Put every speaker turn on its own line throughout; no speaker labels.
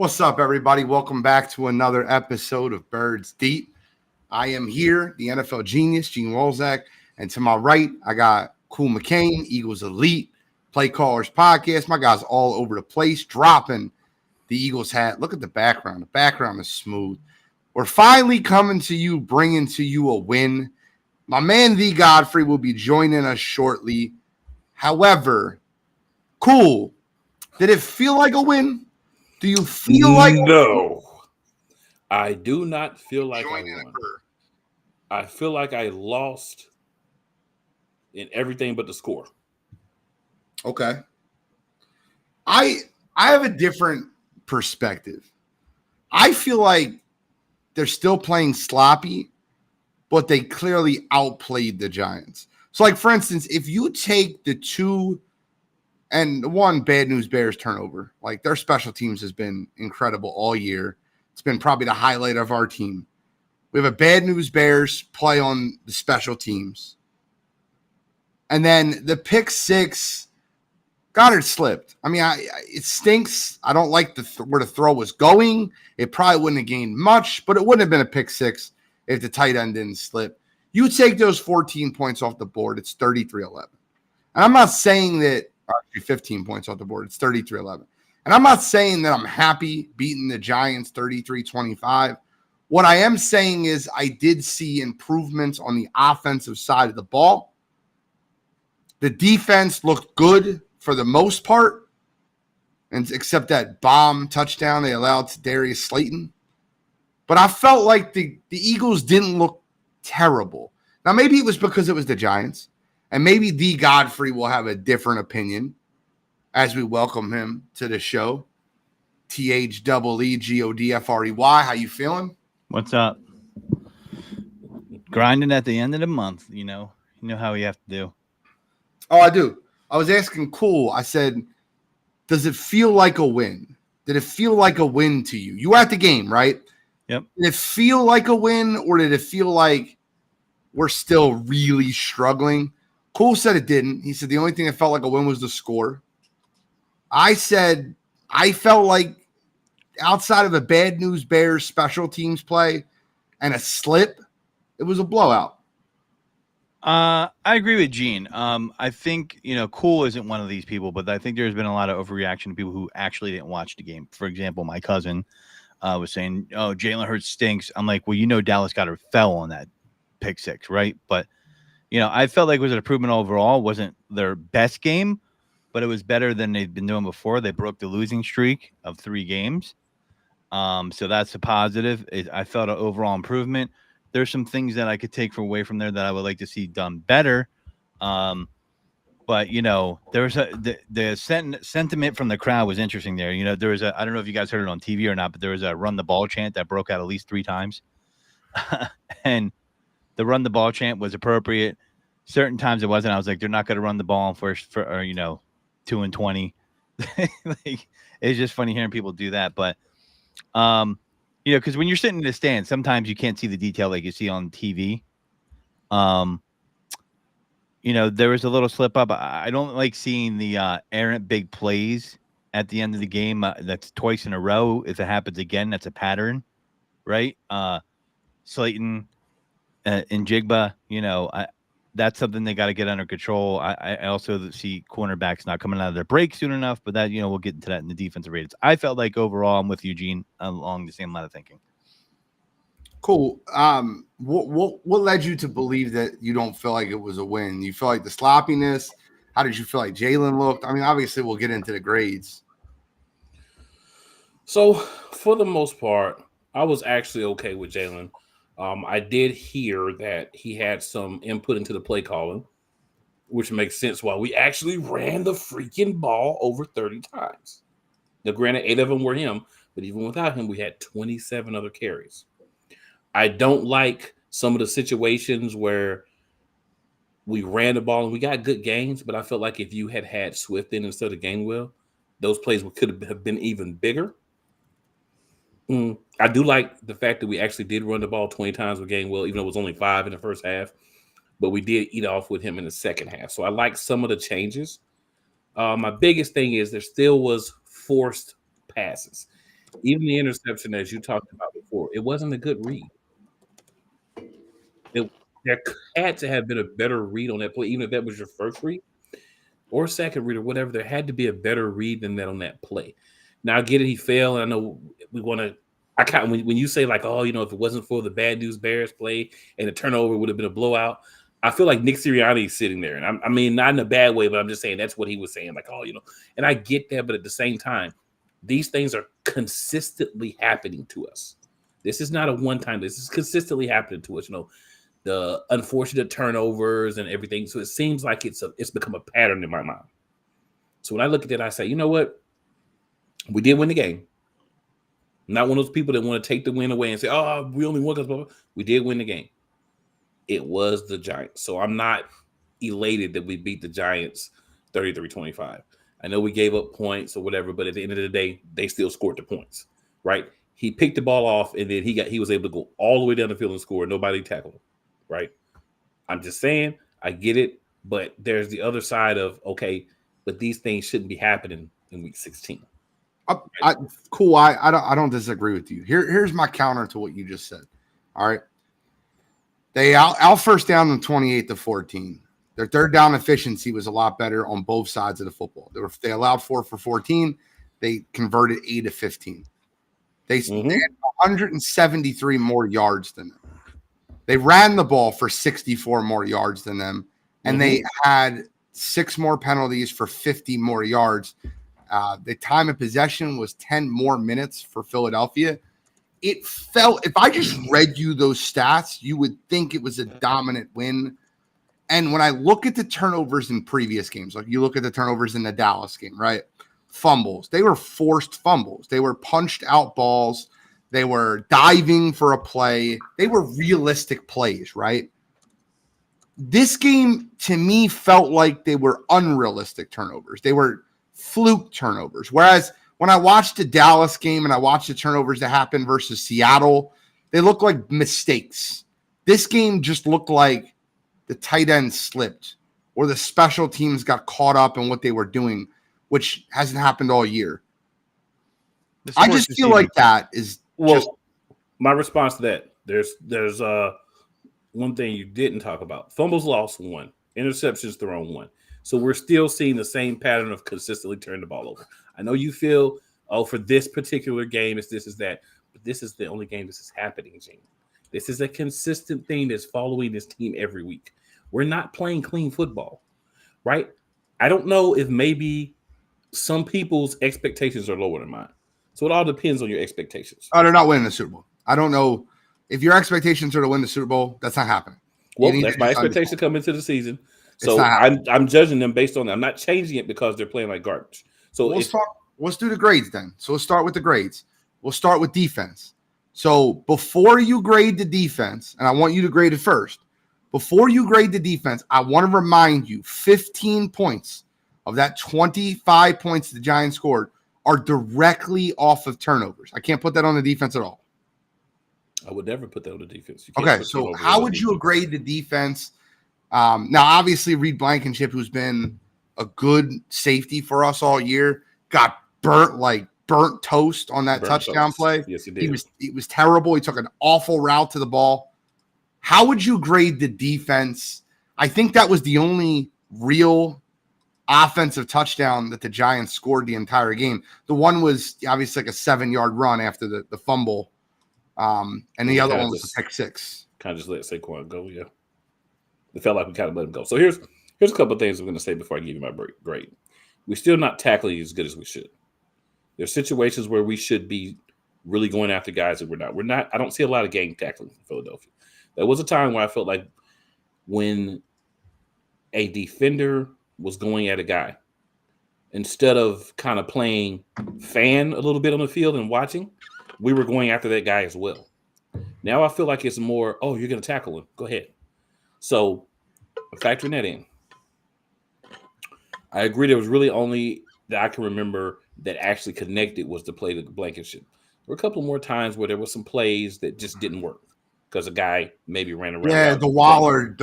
What's up, everybody? Welcome back to another episode of Birds Deep. I am here, the NFL genius, Gene Wolzak, and to my right, I got Cool McCain, Eagles Elite, Play Callers Podcast. My guys all over the place, dropping the Eagles hat. Look at the background. The background is smooth. We're finally coming to you, bringing to you a win. My man, The Godfrey, will be joining us shortly. However, Cool, did it feel like a win? Do you feel like
no? I do not feel like I
joining
won. I feel like I lost in everything but the score.
Okay. I have a different perspective. I feel like they're still playing sloppy, but they clearly outplayed the Giants. So, like, for instance, if you take the two and one bad news Bears turnover, like their special teams has been incredible all year. It's been probably the highlight of our team. We have a bad news Bears play on the special teams. And then the pick six, Goddard slipped. I mean, it stinks. I don't like where the throw was going. It probably wouldn't have gained much, but it wouldn't have been a pick six if the tight end didn't slip. You take those 14 points off the board, it's 33-11. And I'm not saying that actually 15 points off the board. It's 33-11. And I'm not saying that I'm happy beating the Giants 33-25. What I am saying is I did see improvements on the offensive side of the ball. The defense looked good for the most part, and except that bomb touchdown they allowed to Darius Slayton. But I felt like the Eagles didn't look terrible. Now, maybe it was because it was the Giants. And maybe D. Godfrey will have a different opinion as we welcome him to the show. THEEGODFREY. How you feeling?
What's up? Grinding at the end of the month, you know how you have to do.
Oh, I do. I was asking Cool. I said, does it feel like a win? Did it feel like a win to you? You were at the game, right?
Yep.
Did it feel like a win, or did it feel like we're still really struggling? Cool said it didn't. He said the only thing that felt like a win was the score. I said I felt like outside of a bad news Bears special teams play and a slip, it was a blowout.
I agree with Gene. I think, Cool isn't one of these people, but I think there's been a lot of overreaction to people who actually didn't watch the game. For example, my cousin was saying, oh, Jalen Hurts stinks. I'm like, well, Dallas Goedert fell on that pick six, right? But I felt like it was an improvement overall. It wasn't their best game, but it was better than they'd been doing before. They broke the losing streak of 3 games. So that's a positive. I felt an overall improvement. There's some things that I could take away from there that I would like to see done better. But, there was the sentiment from the crowd was interesting there. There was I don't know if you guys heard it on TV or not, but there was a run the ball chant that broke out at least 3 times. And the run the ball chant was appropriate. Certain times it wasn't. I was like, they're not going to run the ball on first for 2 and 20. It's just funny hearing people do that. But, because when you're sitting in the stand, sometimes you can't see the detail like you see on TV. There was a little slip up. I don't like seeing the errant big plays at the end of the game. That's twice in a row. If it happens again, that's a pattern, right? Slayton and Jigba, that's something they got to get under control. I also see cornerbacks not coming out of their break soon enough, but that, we'll get into that in the defensive ratings. I felt like overall I'm with Eugene along the same line of thinking.
Cool. What led you to believe that you don't feel like it was a win? You feel like the sloppiness? How did you feel like Jalen looked? I mean, obviously we'll get into the grades.
So for the most part, I was actually okay with Jalen. I did hear that he had some input into the play calling, which makes sense why we actually ran the freaking ball over 30 times. Now, granted, 8 of them were him, but even without him, we had 27 other carries. I don't like some of the situations where we ran the ball and we got good gains, but I felt like if you had Swift in instead of Gainwell, those plays could have been even bigger. I do like the fact that we actually did run the ball 20 times with Gainwell, even though it was only 5 in the first half. But we did eat off with him in the second half. So I like some of the changes. My biggest thing is there still was forced passes. Even the interception, as you talked about before, it wasn't a good read. There had to have been a better read on that play, even if that was your first read or second read or whatever. There had to be a better read than that on that play. Now I get it, he failed. I know we want to. I kind of when you say like, oh, if it wasn't for the bad news Bears play and the turnover would have been a blowout. I feel like Nick Sirianni is sitting there, and I mean not in a bad way, but I'm just saying that's what he was saying. Like, oh, and I get that, but at the same time, these things are consistently happening to us. This is not a one-time. This is consistently happening to us. The unfortunate turnovers and everything. So it seems like it's become a pattern in my mind. So when I look at it, I say, you know what? We did win the game. I'm not one of those people that want to take the win away and say, oh, we only won because we did win the game. It was the Giants. So I'm not elated that we beat the Giants 33-25. I know we gave up points or whatever, but at the end of the day, they still scored the points, right? He picked the ball off, and then he was able to go all the way down the field and score. Nobody tackled him. Right. I'm just saying, I get it, but there's the other side of, okay, but these things shouldn't be happening in week 16.
Cool. I don't disagree with you. Here's my counter to what you just said. All right. They out first down them 28-14. Their third down efficiency was a lot better on both sides of the football. They allowed 4 for 14. They converted 8 of 15. They had 173 more yards than them. They ran the ball for 64 more yards than them, and they had 6 more penalties for 50 more yards. The time of possession was 10 more minutes for Philadelphia. It felt, if I just read you those stats, you would think it was a dominant win. And when I look at the turnovers in previous games, like you look at the turnovers in the Dallas game, right? Fumbles. They were forced fumbles. They were punched out balls. They were diving for a play. They were realistic plays, right? This game, to me, felt like they were unrealistic turnovers. They were fluke turnovers. Whereas when I watched the Dallas game and I watched the turnovers that happened versus Seattle, they looked like mistakes. This game just looked like the tight end slipped or the special teams got caught up in what they were doing, which hasn't happened all year. I just feel like that is
my response to that. There's one thing you didn't talk about. Fumbles lost 1, interceptions thrown 1. So we're still seeing the same pattern of consistently turning the ball over. I know you feel, for this particular game, it's this is that, but this is the only game this is happening, Gene. This is a consistent thing that's following this team every week. We're not playing clean football, right? I don't know if maybe some people's expectations are lower than mine. So it all depends on your expectations.
Oh, they're not winning the Super Bowl. I don't know if your expectations are to win the Super Bowl. That's not happening.
Well, that's my expectation coming into the season. So I'm judging them based on that. I'm not changing it because they're playing like garbage. So
let's do the grades then. So let's start with the grades. We'll start with defense. So before you grade the defense, and I want you to grade it first, before you grade the defense, I want to remind you 15 points of that 25 points the Giants scored are directly off of turnovers. I can't put that on the defense at all.
I would never put that on the defense.
Okay, so how would you grade the defense? Now, obviously, Reed Blankenship, who's been a good safety for us all year, got burnt toast on that touchdown play.
Yes, he did.
It was terrible. He took an awful route to the ball. How would you grade the defense? I think that was the only real offensive touchdown that the Giants scored the entire game. The one was obviously like a 7-yard run after the fumble. And the other one was a pick 6.
Kind of just let Saquon go, yeah. It felt like we kind of let him go. So here's a couple of things I'm going to say before I give you my grade. We're still not tackling as good as we should. There's situations where we should be really going after guys that we're not. We're not. I don't see a lot of gang tackling in Philadelphia. There was a time where I felt like when a defender was going at a guy, instead of kind of playing fan a little bit on the field and watching, we were going after that guy as well. Now I feel like it's more, oh, you're going to tackle him. Go ahead. So factoring that in, I agree there was really only that I can remember that actually connected was the play to Blankenship. There were a couple more times where there were some plays that just didn't work because a guy maybe ran around.
Yeah, the Waller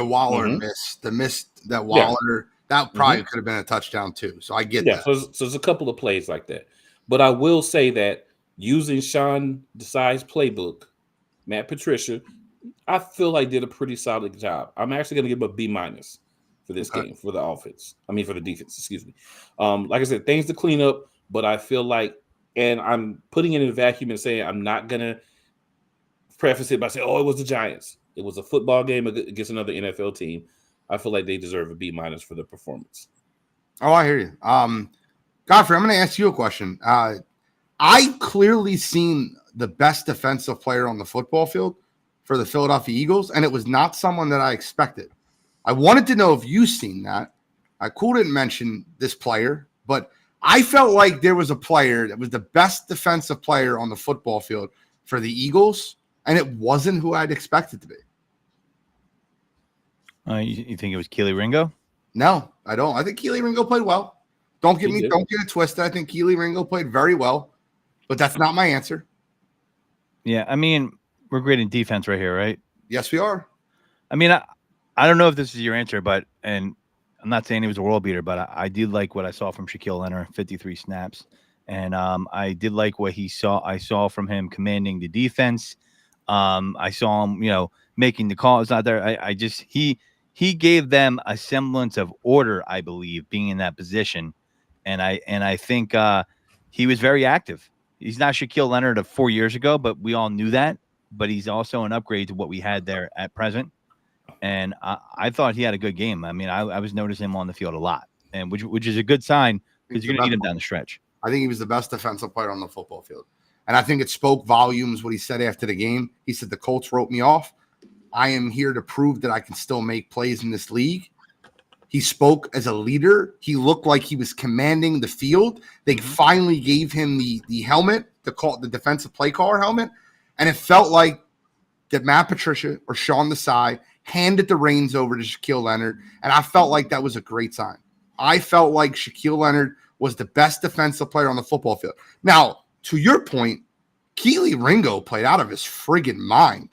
miss that Waller, that probably could have been a touchdown too. So I get that.
So there's a couple of plays like that. But I will say that using Sean Desai's playbook, Matt Patricia, I feel like did a pretty solid job. I'm actually going to give him a B minus for this game for the offense. I mean, for the defense. Excuse me. Like I said, things to clean up, but I feel like, and I'm putting it in a vacuum and saying I'm not going to preface it by saying, "Oh, it was the Giants." It was a football game against another NFL team. I feel like they deserve a B minus for the performance.
Oh, I hear you. Godfrey, I'm going to ask you a question. I clearly seen the best defensive player on the football field for the Philadelphia Eagles, and it was not someone that I expected. I wanted to know if you've seen that. Cool didn't mention this player, but I felt like there was a player that was the best defensive player on the football field for the Eagles, and it wasn't who I'd expected to be.
You think it was Keely Ringo?
No, I don't. I think Keely Ringo played well. Don't get it twisted. I think Keely Ringo played very well, but that's not my answer.
Yeah, I mean, we're grading defense right here, right?
Yes, we are.
I mean, I don't know if this is your answer, and I'm not saying he was a world beater, but I did like what I saw from Shaquille Leonard, 53 snaps. And I did like what I saw from him commanding the defense. I saw him, making the calls out there. He gave them a semblance of order, I believe, being in that position. And I think he was very active. He's not Shaquille Leonard of 4 years ago, but we all knew that. But he's also an upgrade to what we had there at present. And I thought he had a good game. I mean, I was noticing him on the field a lot, and which is a good sign because you're going to need him down the stretch.
I think he was the best defensive player on the football field. And I think it spoke volumes what he said after the game. He said, the Colts wrote me off. I am here to prove that I can still make plays in this league. He spoke as a leader. He looked like he was commanding the field. They finally gave him the helmet, the defensive play caller helmet. And it felt like that Matt Patricia or Sean Desai handed the reins over to Shaquille Leonard. And I felt like that was a great sign. I felt like Shaquille Leonard was the best defensive player on the football field. Now, to your point, Keely Ringo played out of his friggin' mind.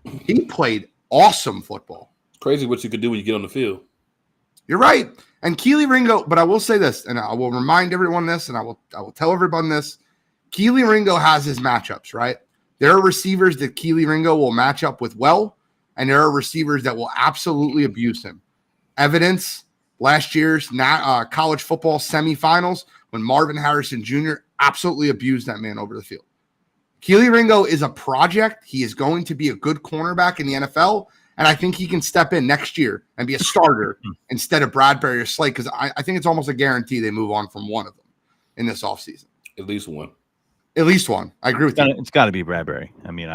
He played awesome football.
Crazy what you could do when you get on the field.
You're right. And Keely Ringo, but I will say this, and I will remind everyone this, and I will tell everyone this. Keely Ringo has his matchups, right? There are receivers that Keely Ringo will match up with well, and there are receivers that will absolutely abuse him. Evidence, last year's college football semifinals when Marvin Harrison Jr. absolutely abused that man over the field. Keely Ringo is a project. He is going to be a good cornerback in the NFL, and I think he can step in next year and be a starter instead of Bradbury or Slate because I think it's almost a guarantee they move on from one of them in this offseason.
At least one.
At least one. I agree with you.
It's got to be Bradbury. I mean,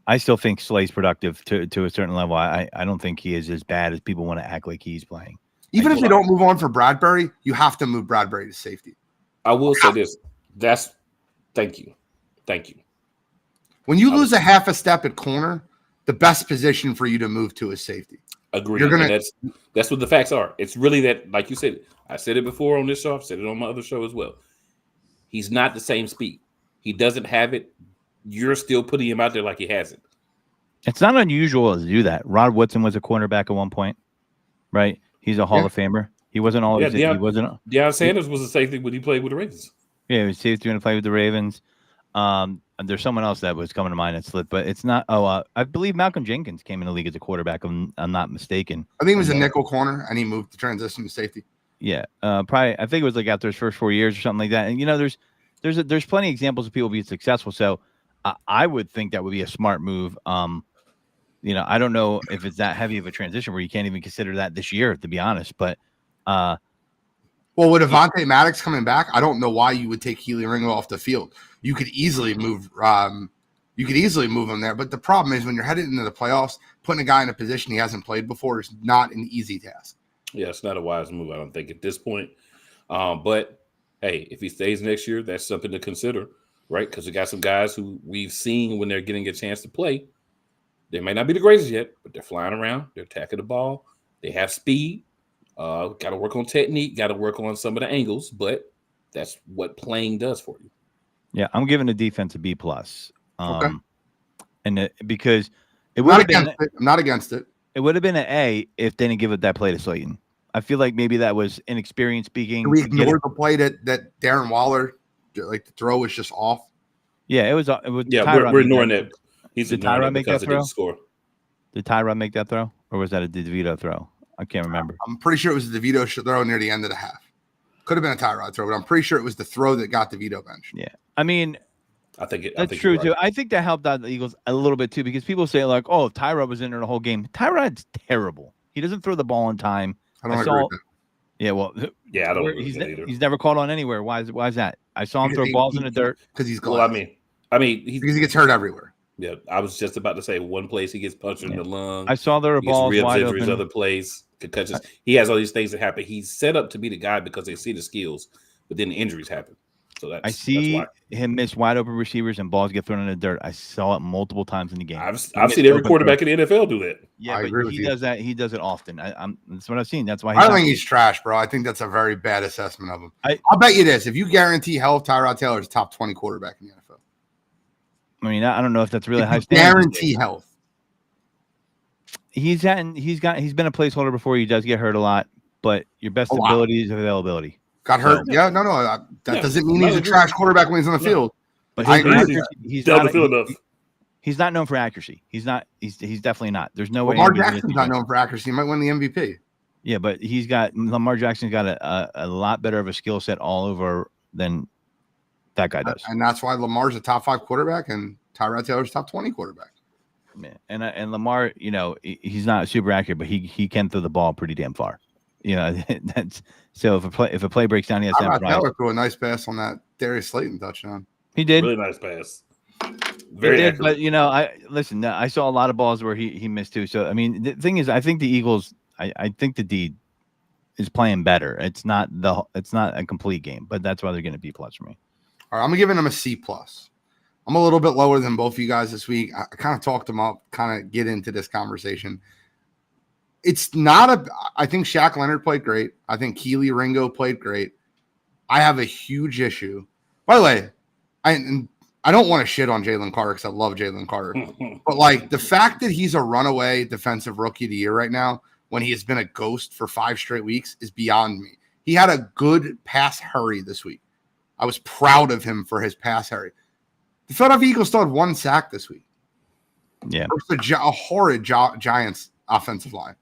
I still think Slate's productive to a certain level. I don't think he is as bad as people want to act like he's playing.
Even if they don't move on for Bradbury, you have to move Bradbury to safety.
I will say this. Thank you.
When you lose a half a step at corner, the best position for you to move to is safety.
Agreed. That's what the facts are. It's really that, like you said, I said it before on this show. I've said it on my other show as well. He's not the same speed. He doesn't have it. You're still putting him out there like he has it.
It's not unusual to do that. Rod Woodson was a cornerback at one point, right? He's a Hall of Famer. He wasn't all. He wasn't.
Deion Sanders was a safety when he played with the Ravens.
Yeah, he was safety when he played with the Ravens. And there's someone else that was coming to mind that slipped, but it's not. I believe Malcolm Jenkins came in the league as a quarterback. I'm not mistaken.
I think he was a nickel corner, and he moved to transition to safety.
Yeah, probably. I think it was like after his first 4 years or something like that. And there's plenty of examples of people being successful. So I would think that would be a smart move. I don't know if it's that heavy of a transition where you can't even consider that this year, to be honest. But
well, with Avonte Maddox coming back, I don't know why you would take Keely Ringo off the field. You could easily move. You could easily move him there. But the problem is when you're headed into the playoffs, putting a guy in a position he hasn't played before is not an easy task.
Yeah, it's not a wise move, I don't think, at this point. But hey, if he stays next year, that's something to consider, right? Because we got some guys who we've seen when they're getting a chance to play. They may not be the greatest yet, but they're flying around. They're attacking the ball. They have speed. Got to work on technique. Got to work on some of the angles. But that's what playing does for you. Yeah,
I'm giving the defense a B+.
Okay.
And because it would have been,
I'm not against it.
It would have been an A if they didn't give it that play to Slayton. I feel like maybe that was inexperienced speaking.
We ignored the play that Darren Waller like the throw was just off.
Yeah, it was.
Yeah,
Tyrod
we're
made
ignoring that. He's
Did
ignoring
Tyrod
it
make
because
that
it didn't
throw?
score.
Did Tyrod make that throw, or was that a DeVito throw? I can't remember.
I'm pretty sure it was the DeVito throw near the end of the half. Could have been a Tyrod throw, but I'm pretty sure it was the throw that got DeVito benched.
Yeah, I mean,
That's
true
right.
too. I think that helped out the Eagles a little bit too, because people say like, "Oh, Tyrod was in there the whole game." Tyrod's terrible. He doesn't throw the ball on time.
I don't agree with that.
Yeah, well,
Yeah, I don't agree with that either.
He's never caught on anywhere. Why is that? I saw him throw balls in the dirt
because he's
glass.
Well,
because
he gets hurt everywhere.
Yeah, I was just about to say one place he gets punched in the lung.
I saw there were balls
ribs
wide
injuries,
open.
other plays, concussions. He has all these things that happen. He's set up to be the guy because they see the skills, but then the injuries happen. So
I see him miss wide open receivers and balls get thrown in the dirt. I saw it multiple times in the game.
I've seen every quarterback in the NFL do that.
Yeah, but he does that. He does it often. That's what I've seen. That's why
I don't think he's trash, bro. I think that's a very bad assessment of him. I'll bet you this: if you guarantee health, Tyrod Taylor is a top 20 quarterback in the NFL.
I mean, I don't know if that's really high standard.
Guarantee health.
He's been a placeholder before. He does get hurt a lot, but your best ability is availability.
Got hurt. So, yeah, no. That doesn't mean he's a trash quarterback when he's on the field.
But
he's
not known for accuracy. He's not. He's definitely not. There's no way.
Lamar Jackson's not known for accuracy. He might win the MVP.
Yeah, but Lamar Jackson's got a lot better of a skill set all over than that guy does.
And that's why Lamar's a top 5 quarterback and Tyrod Taylor's top 20 quarterback.
Yeah. And Lamar, he's not super accurate, but he can throw the ball pretty damn far. That's so if a play breaks down, he has to have
Taylor threw a nice pass on that Darius Slayton touchdown.
He did.
Really nice pass. Very accurate.
But I saw a lot of balls where he missed too. So I mean, the thing is, I think the Eagles, I think the D is playing better. It's not a complete game, but that's why they're going to be plus for me.
All right, I'm giving them a C+. I'm a little bit lower than both of you guys this week. I kind of talked them up, kind of get into this conversation. It's not I think Shaq Leonard played great. I think Keely Ringo played great. I have a huge issue. By the way, I don't want to shit on Jalen Carter because I love Jalen Carter. But like the fact that he's a runaway defensive rookie of the year right now when he has been a ghost for 5 straight weeks is beyond me. He had a good pass hurry this week. I was proud of him for his pass hurry. The Philadelphia Eagles still had 1 sack this week.
Yeah.
A horrid Giants offensive line.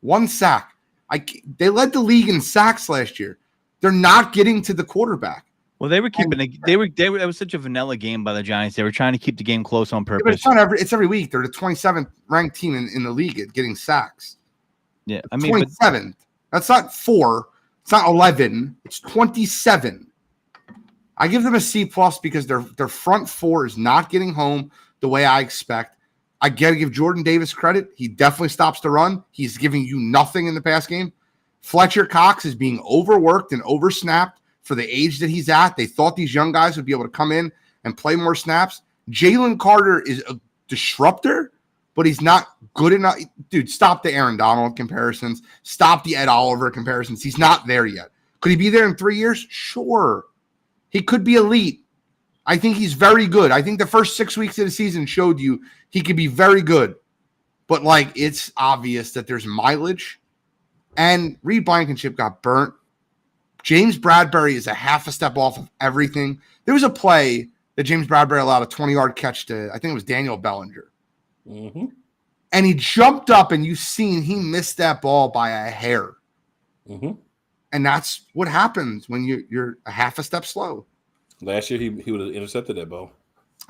1 sack. They led the league in sacks last year. They're not getting to the quarterback.
Well, they were keeping it was such a vanilla game by the Giants. They were trying to keep the game close on purpose.
Yeah, but it's not it's every week. They're the 27th ranked team in the league at getting sacks.
Yeah, I mean
27th. That's not 4. It's not 11. It's 27. I give them a C+ because their front 4 is not getting home the way I expect. I got to give Jordan Davis credit. He definitely stops the run. He's giving you nothing in the pass game. Fletcher Cox is being overworked and oversnapped for the age that he's at. They thought these young guys would be able to come in and play more snaps. Jalen Carter is a disruptor, but he's not good enough. Dude, stop the Aaron Donald comparisons. Stop the Ed Oliver comparisons. He's not there yet. Could he be there in 3 years? Sure. He could be elite. I think he's very good. I think the first 6 weeks of the season showed you he could be very good. But, like, it's obvious that there's mileage. And Reed Blankenship got burnt. James Bradbury is a half a step off of everything. There was a play that James Bradbury allowed a 20-yard catch to, I think it was Daniel Bellinger.
Mm-hmm.
And he jumped up, and you've seen he missed that ball by a hair.
Mm-hmm.
And that's what happens when you're a half a step slow.
Last year, he would have intercepted that ball.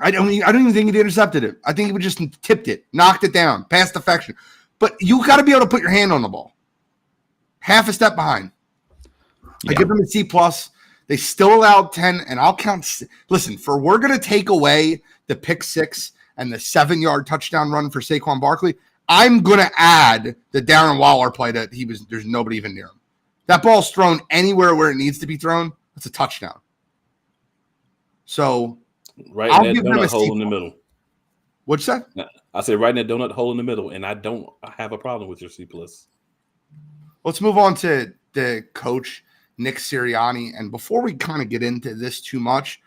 I don't even think he intercepted it. I think he would just tipped it, knocked it down, pass deflection. But you got to be able to put your hand on the ball. Half a step behind. Yeah. I give them a C+. They still allowed 10, and I'll count. Listen, we're going to take away the pick 6 and the 7-yard touchdown run for Saquon Barkley. I'm going to add the Darren Waller play that there's nobody even near him. That ball's thrown anywhere where it needs to be thrown. That's a touchdown. So,
right in that donut hole in the middle.
What's that?
I said right in that donut hole in the middle, and I don't have a problem with your C+.
Let's move on to the coach, Nick Sirianni. And before we kind of get into this too much,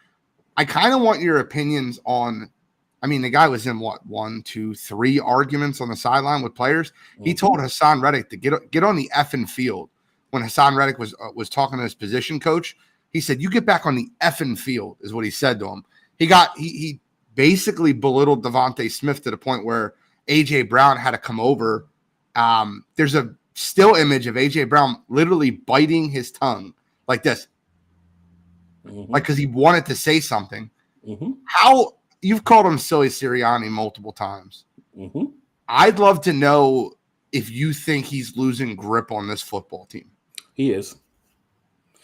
I kind of want your opinions on, I mean, the guy was in 1, 2, 3 arguments on the sideline with players. Mm-hmm. He told Hassan Reddick to get on the effing field when Hassan Reddick was talking to his position coach. He said, "You get back on the effing field," is what he said to him. He basically belittled Devontae Smith to the point where A.J. Brown had to come over. There's a still image of A.J. Brown literally biting his tongue like this, like because he wanted to say something. How you've called him silly Sirianni multiple times. I'd love to know if you think he's losing grip on this football team.
He is.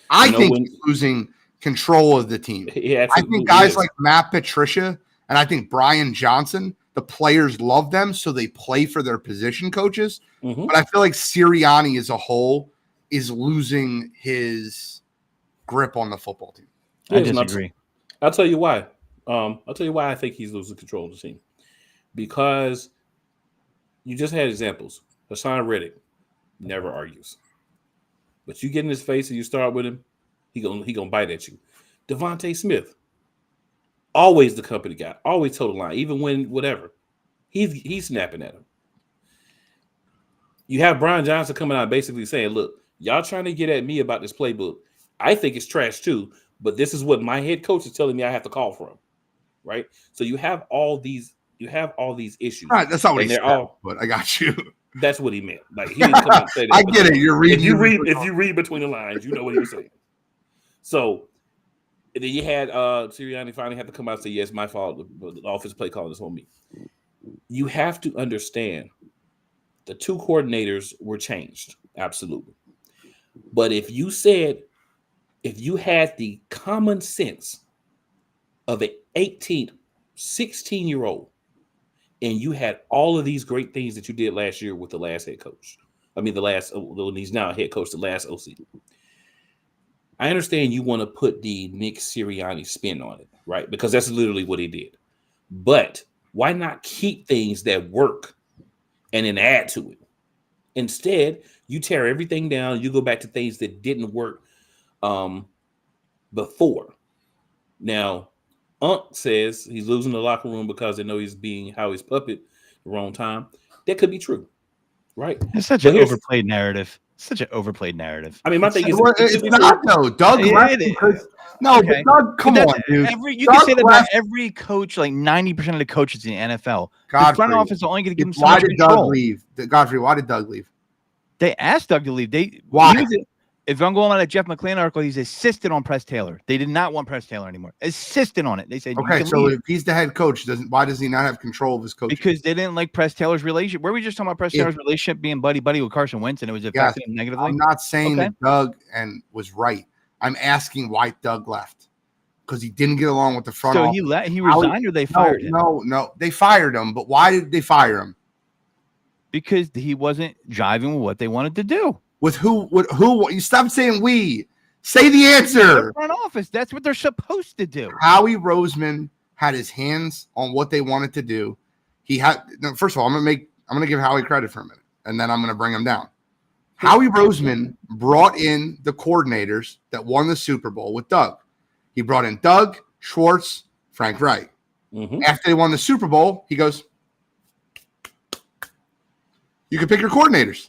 I think he's losing control of the team. I think guys like Matt Patricia and I think Brian Johnson, the players love them, so they play for their position coaches. But I feel like Sirianni as a whole is losing his grip on the football team.
I disagree.
I'll tell you why. I'll tell you why I think he's losing control of the team. Because you just had examples. Hassan Reddick never argues. But you get in his face and you start with him, he gonna bite at you. Devontae Smith, always the company guy, always toe the line, even when whatever. He's snapping at him. You have Brian Johnson coming out basically saying, look, y'all trying to get at me about this playbook. I think it's trash too, but this is what my head coach is telling me I have to call for him. Right? So you have all these issues.
Right, that's not what he said, but I got you.
That's what he meant. Like he didn't come out and say that.
I get it. You're reading.
If you read between the lines, you know what he was saying. So then you had Sirianni finally had to come out and say, "Yes, my fault. The offensive play calling is on me." You have to understand the two coordinators were changed, absolutely. But if you had the common sense of an 18, 16-year-old, and you had all of these great things that you did last year with the last head coach. I mean, he's now head coach, the last OC. I understand you want to put the Nick Sirianni spin on it, right? Because that's literally what he did. But why not keep things that work and then add to it? Instead, you tear everything down. You go back to things that didn't work before. Now, Unc says he's losing the locker room because they know he's being Howie's puppet the wrong time. That could be true, right?
It's such an overplayed narrative. Such an overplayed narrative.
I mean, my thing is,
it's not though. Doug left because but Doug, come on, dude.
You can say that about every coach, like 90% of the coaches in the NFL. The front office are only going to give him so much control.
Why did Doug leave? Godfrey, why did Doug leave?
They asked Doug to leave.
Why?
If I'm going on that Jeff McClain article, he's insisted on Press Taylor. They did not want Press Taylor anymore. Insisted on it. They said,
okay, so if he's the head coach, why does he not have control of his coaching?
Because they didn't like Press Taylor's relationship. Were we just talking about Press Taylor's relationship being buddy-buddy with Carson Wentz and it was affecting him negatively?
I'm not saying that Doug was right. I'm asking why Doug left. Because he didn't get along with the front office.
So he resigned or they fired him?
No. They fired him. But why did they fire him?
Because he wasn't jiving with what they wanted to do.
With who? You stop saying we. Say the answer.
The front office. That's what they're supposed to do.
Howie Roseman had his hands on what they wanted to do. First of all, I'm gonna give Howie credit for a minute, and then I'm gonna bring him down. Howie Roseman brought in the coordinators that won the Super Bowl with Doug. He brought in Doug, Schwartz, Frank Reich. After they won the Super Bowl, he goes, "You can pick your coordinators."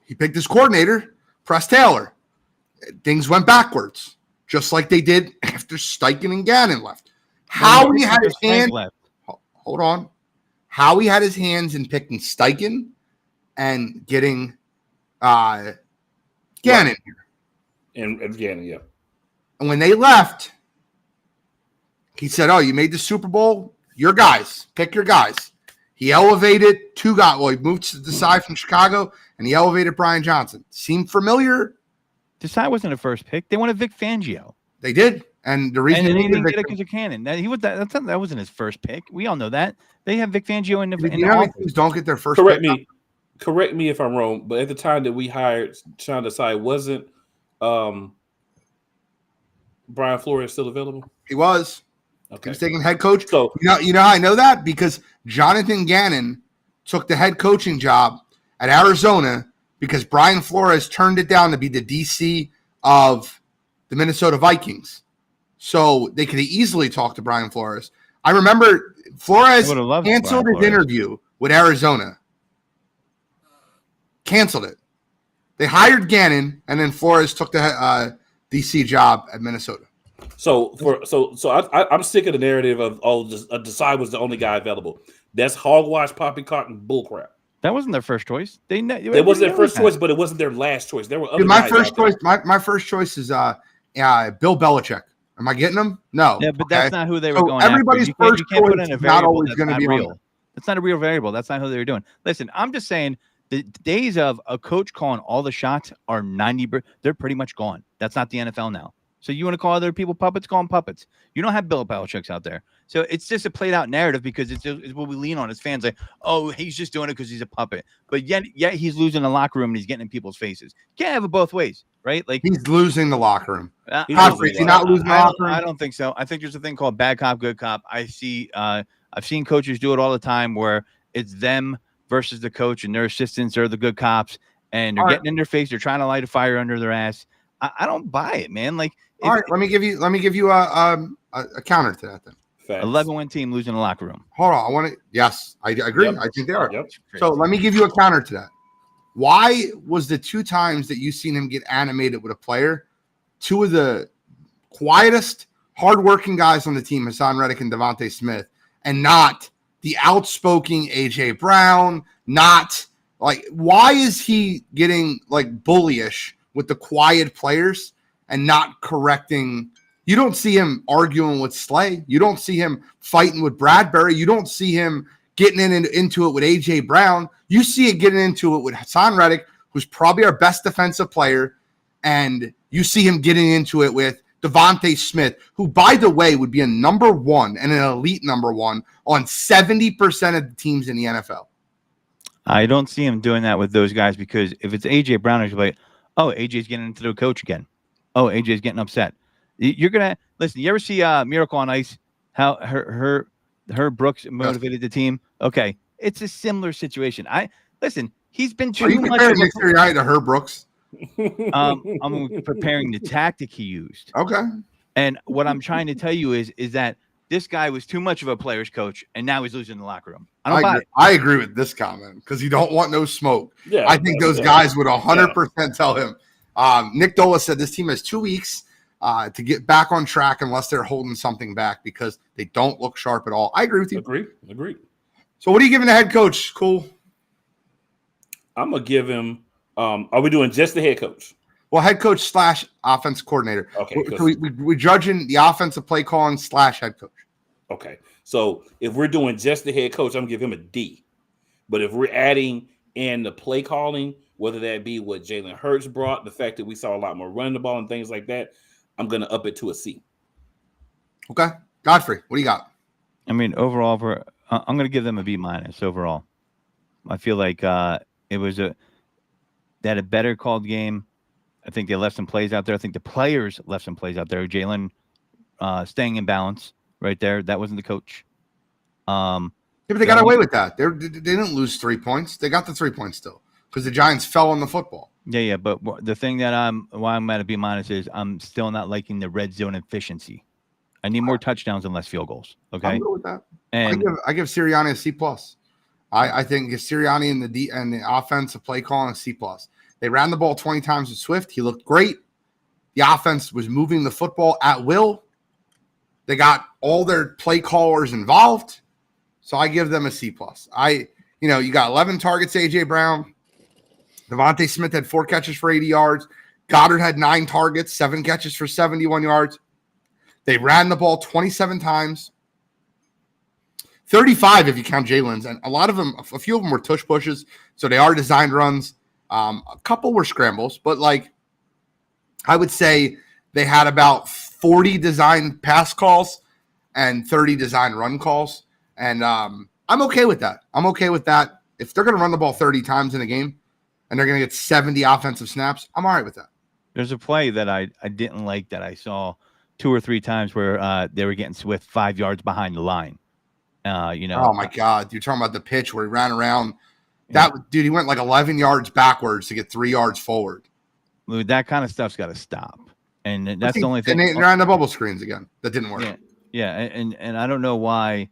He picked his coordinator, Press Taylor. Things went backwards, just like they did after Steichen and Gannon left. Howie had his hands. Hold on. Howie had his hands in picking Steichen and getting Gannon here.
And Gannon, yeah.
And when they left, he said, "Oh, you made the Super Bowl? Your guys. Pick your guys." He elevated two guys. Well, he moved to Desai from Chicago, and he elevated Brian Johnson. Seemed familiar.
Desai wasn't a first pick. They wanted Vic Fangio.
They did, and the reason
they didn't get it because of Cannon. That wasn't his first pick. We all know that. They have Vic Fangio in the
office. Don't get their first.
Correct me if I'm wrong, but at the time that we hired Sean Desai, wasn't Brian Flores still available?
He was.
Okay.
He was taking head coach.
So
you know how I know that? Because Jonathan Gannon took the head coaching job at Arizona because Brian Flores turned it down to be the DC of the Minnesota Vikings. So they could have easily talked to Brian Flores. I remember Flores canceled his interview with Arizona. Canceled it. They hired Gannon, and then Flores took the DC job at Minnesota.
So I'm sick of the narrative of Desai was the only guy available. That's hogwash, poppycock, and bullcrap.
That wasn't their first choice.
It wasn't their first choice, but it wasn't their last choice. There were other
my
guys
first
out there.
choice. My first choice is Bill Belichick. Am I getting him? No.
Yeah, but that's not who they were
So
going
everybody's
after.
first
You can't put
choice
in a
is not
variable
always
that's
gonna
not
be on
real.
there.
That's not a real variable. That's not who they were doing. Listen, I'm just saying the days of a coach calling all the shots are 90%. They're pretty much gone. That's not the NFL now. So you want to call other people puppets? Call them puppets. You don't have Bill Belichick's out there. So it's just a played out narrative because it's what we lean on as fans. Like, oh, he's just doing it because he's a puppet. But yet he's losing the locker room and he's getting in people's faces. Can't have it both ways, right? Like
He's losing the locker room.
Is
he not losing the locker room?
I don't think so. I think there's a thing called bad cop, good cop. I've seen coaches do it all the time where it's them versus the coach and their assistants are the good cops and they're getting in their face. They're trying to light a fire under their ass. I don't buy it, man. Like,
all right, let me give you a counter to that then.
11-win team losing the locker room.
Hold on, Yes, I agree.
Yep.
I think they are.
Yep.
So let me give you a counter to that. Why was the 2 times that you've seen him get animated with a player, 2 of the quietest, hardworking guys on the team, Hassan Reddick and Devontae Smith, and not the outspoken AJ Brown? Not like, why is he getting like bullyish with the quiet players and not correcting? You don't see him arguing with Slay. You don't see him fighting with Bradbury. You don't see him getting into it with AJ Brown. You see it getting into it with Hassan Reddick, who's probably our best defensive player. And you see him getting into it with Devontae Smith, who, by the way, would be a number 1 and an elite number 1 on 70% of the teams in the NFL.
I don't see him doing that with those guys because if it's AJ Brown, it's like, oh, AJ's getting into the coach again. Oh, AJ's getting upset. You're gonna listen. You ever see Miracle on Ice? How her Brooks motivated the team. Okay, it's a similar situation. Listen. He's been too
much. Are you comparing Nick Sirianni to Herb Brooks?
I'm preparing the tactic he used.
Okay.
And what I'm trying to tell you is that this guy was too much of a player's coach, and now he's losing the locker room.
I agree with this comment because you don't want no smoke.
Yeah,
I think those guys would 100% tell him. Nick Dola said this team has 2 weeks to get back on track unless they're holding something back because they don't look sharp at all. I agree with you.
Agree.
So what are you giving the head coach? Cool.
I'm going to give him are we doing just the head coach?
Well, head coach / offense coordinator.
Okay.
We're judging the offensive play calling / head coach.
Okay. So if we're doing just the head coach, I'm going to give him a D. But if we're adding in the play calling, whether that be what Jalen Hurts brought, the fact that we saw a lot more running the ball and things like that, I'm going to up it to a C. Okay.
Godfrey, what do you got?
I mean, overall, I'm going to give them a B- overall. I feel like they had a better called game. I think they left some plays out there. I think the players left some plays out there. Jalen staying in balance right there. That wasn't the coach.
Yeah, but they got away with that. They didn't lose 3 points. They got the 3 points still because the Giants fell on the football.
Yeah. But the thing that why I'm at a B- is I'm still not liking the red zone efficiency. I need more touchdowns and less field goals. Okay.
I'm good with that.
And
I give Sirianni a C+. I think Sirianni and the offensive play calling a C+. They ran the ball 20 times with Swift. He looked great. The offense was moving the football at will. They got all their play callers involved. So I give them a C+. You got 11 targets, AJ Brown. Devontae Smith had 4 catches for 80 yards. Goddard had 9 targets, 7 catches for 71 yards. They ran the ball 27 times. 35 if you count Jalen's, and a few of them were tush pushes, so they are designed runs. A couple were scrambles, but I would say they had about 40 designed pass calls and 30 designed run calls, and I'm okay with that. If they're going to run the ball 30 times in a game and they're going to get 70 offensive snaps, I'm all right with that.
There's a play that I didn't like that I saw 2 or 3 times where they were getting Swift 5 yards behind the line.
Oh my God, you're talking about the pitch where he ran around. Dude, he went 11 yards backwards to get 3 yards forward.
That kind of stuff's got to stop, and that's the only thing.
And they're on the bubble screens again. That didn't work.
Yeah, and I don't know why.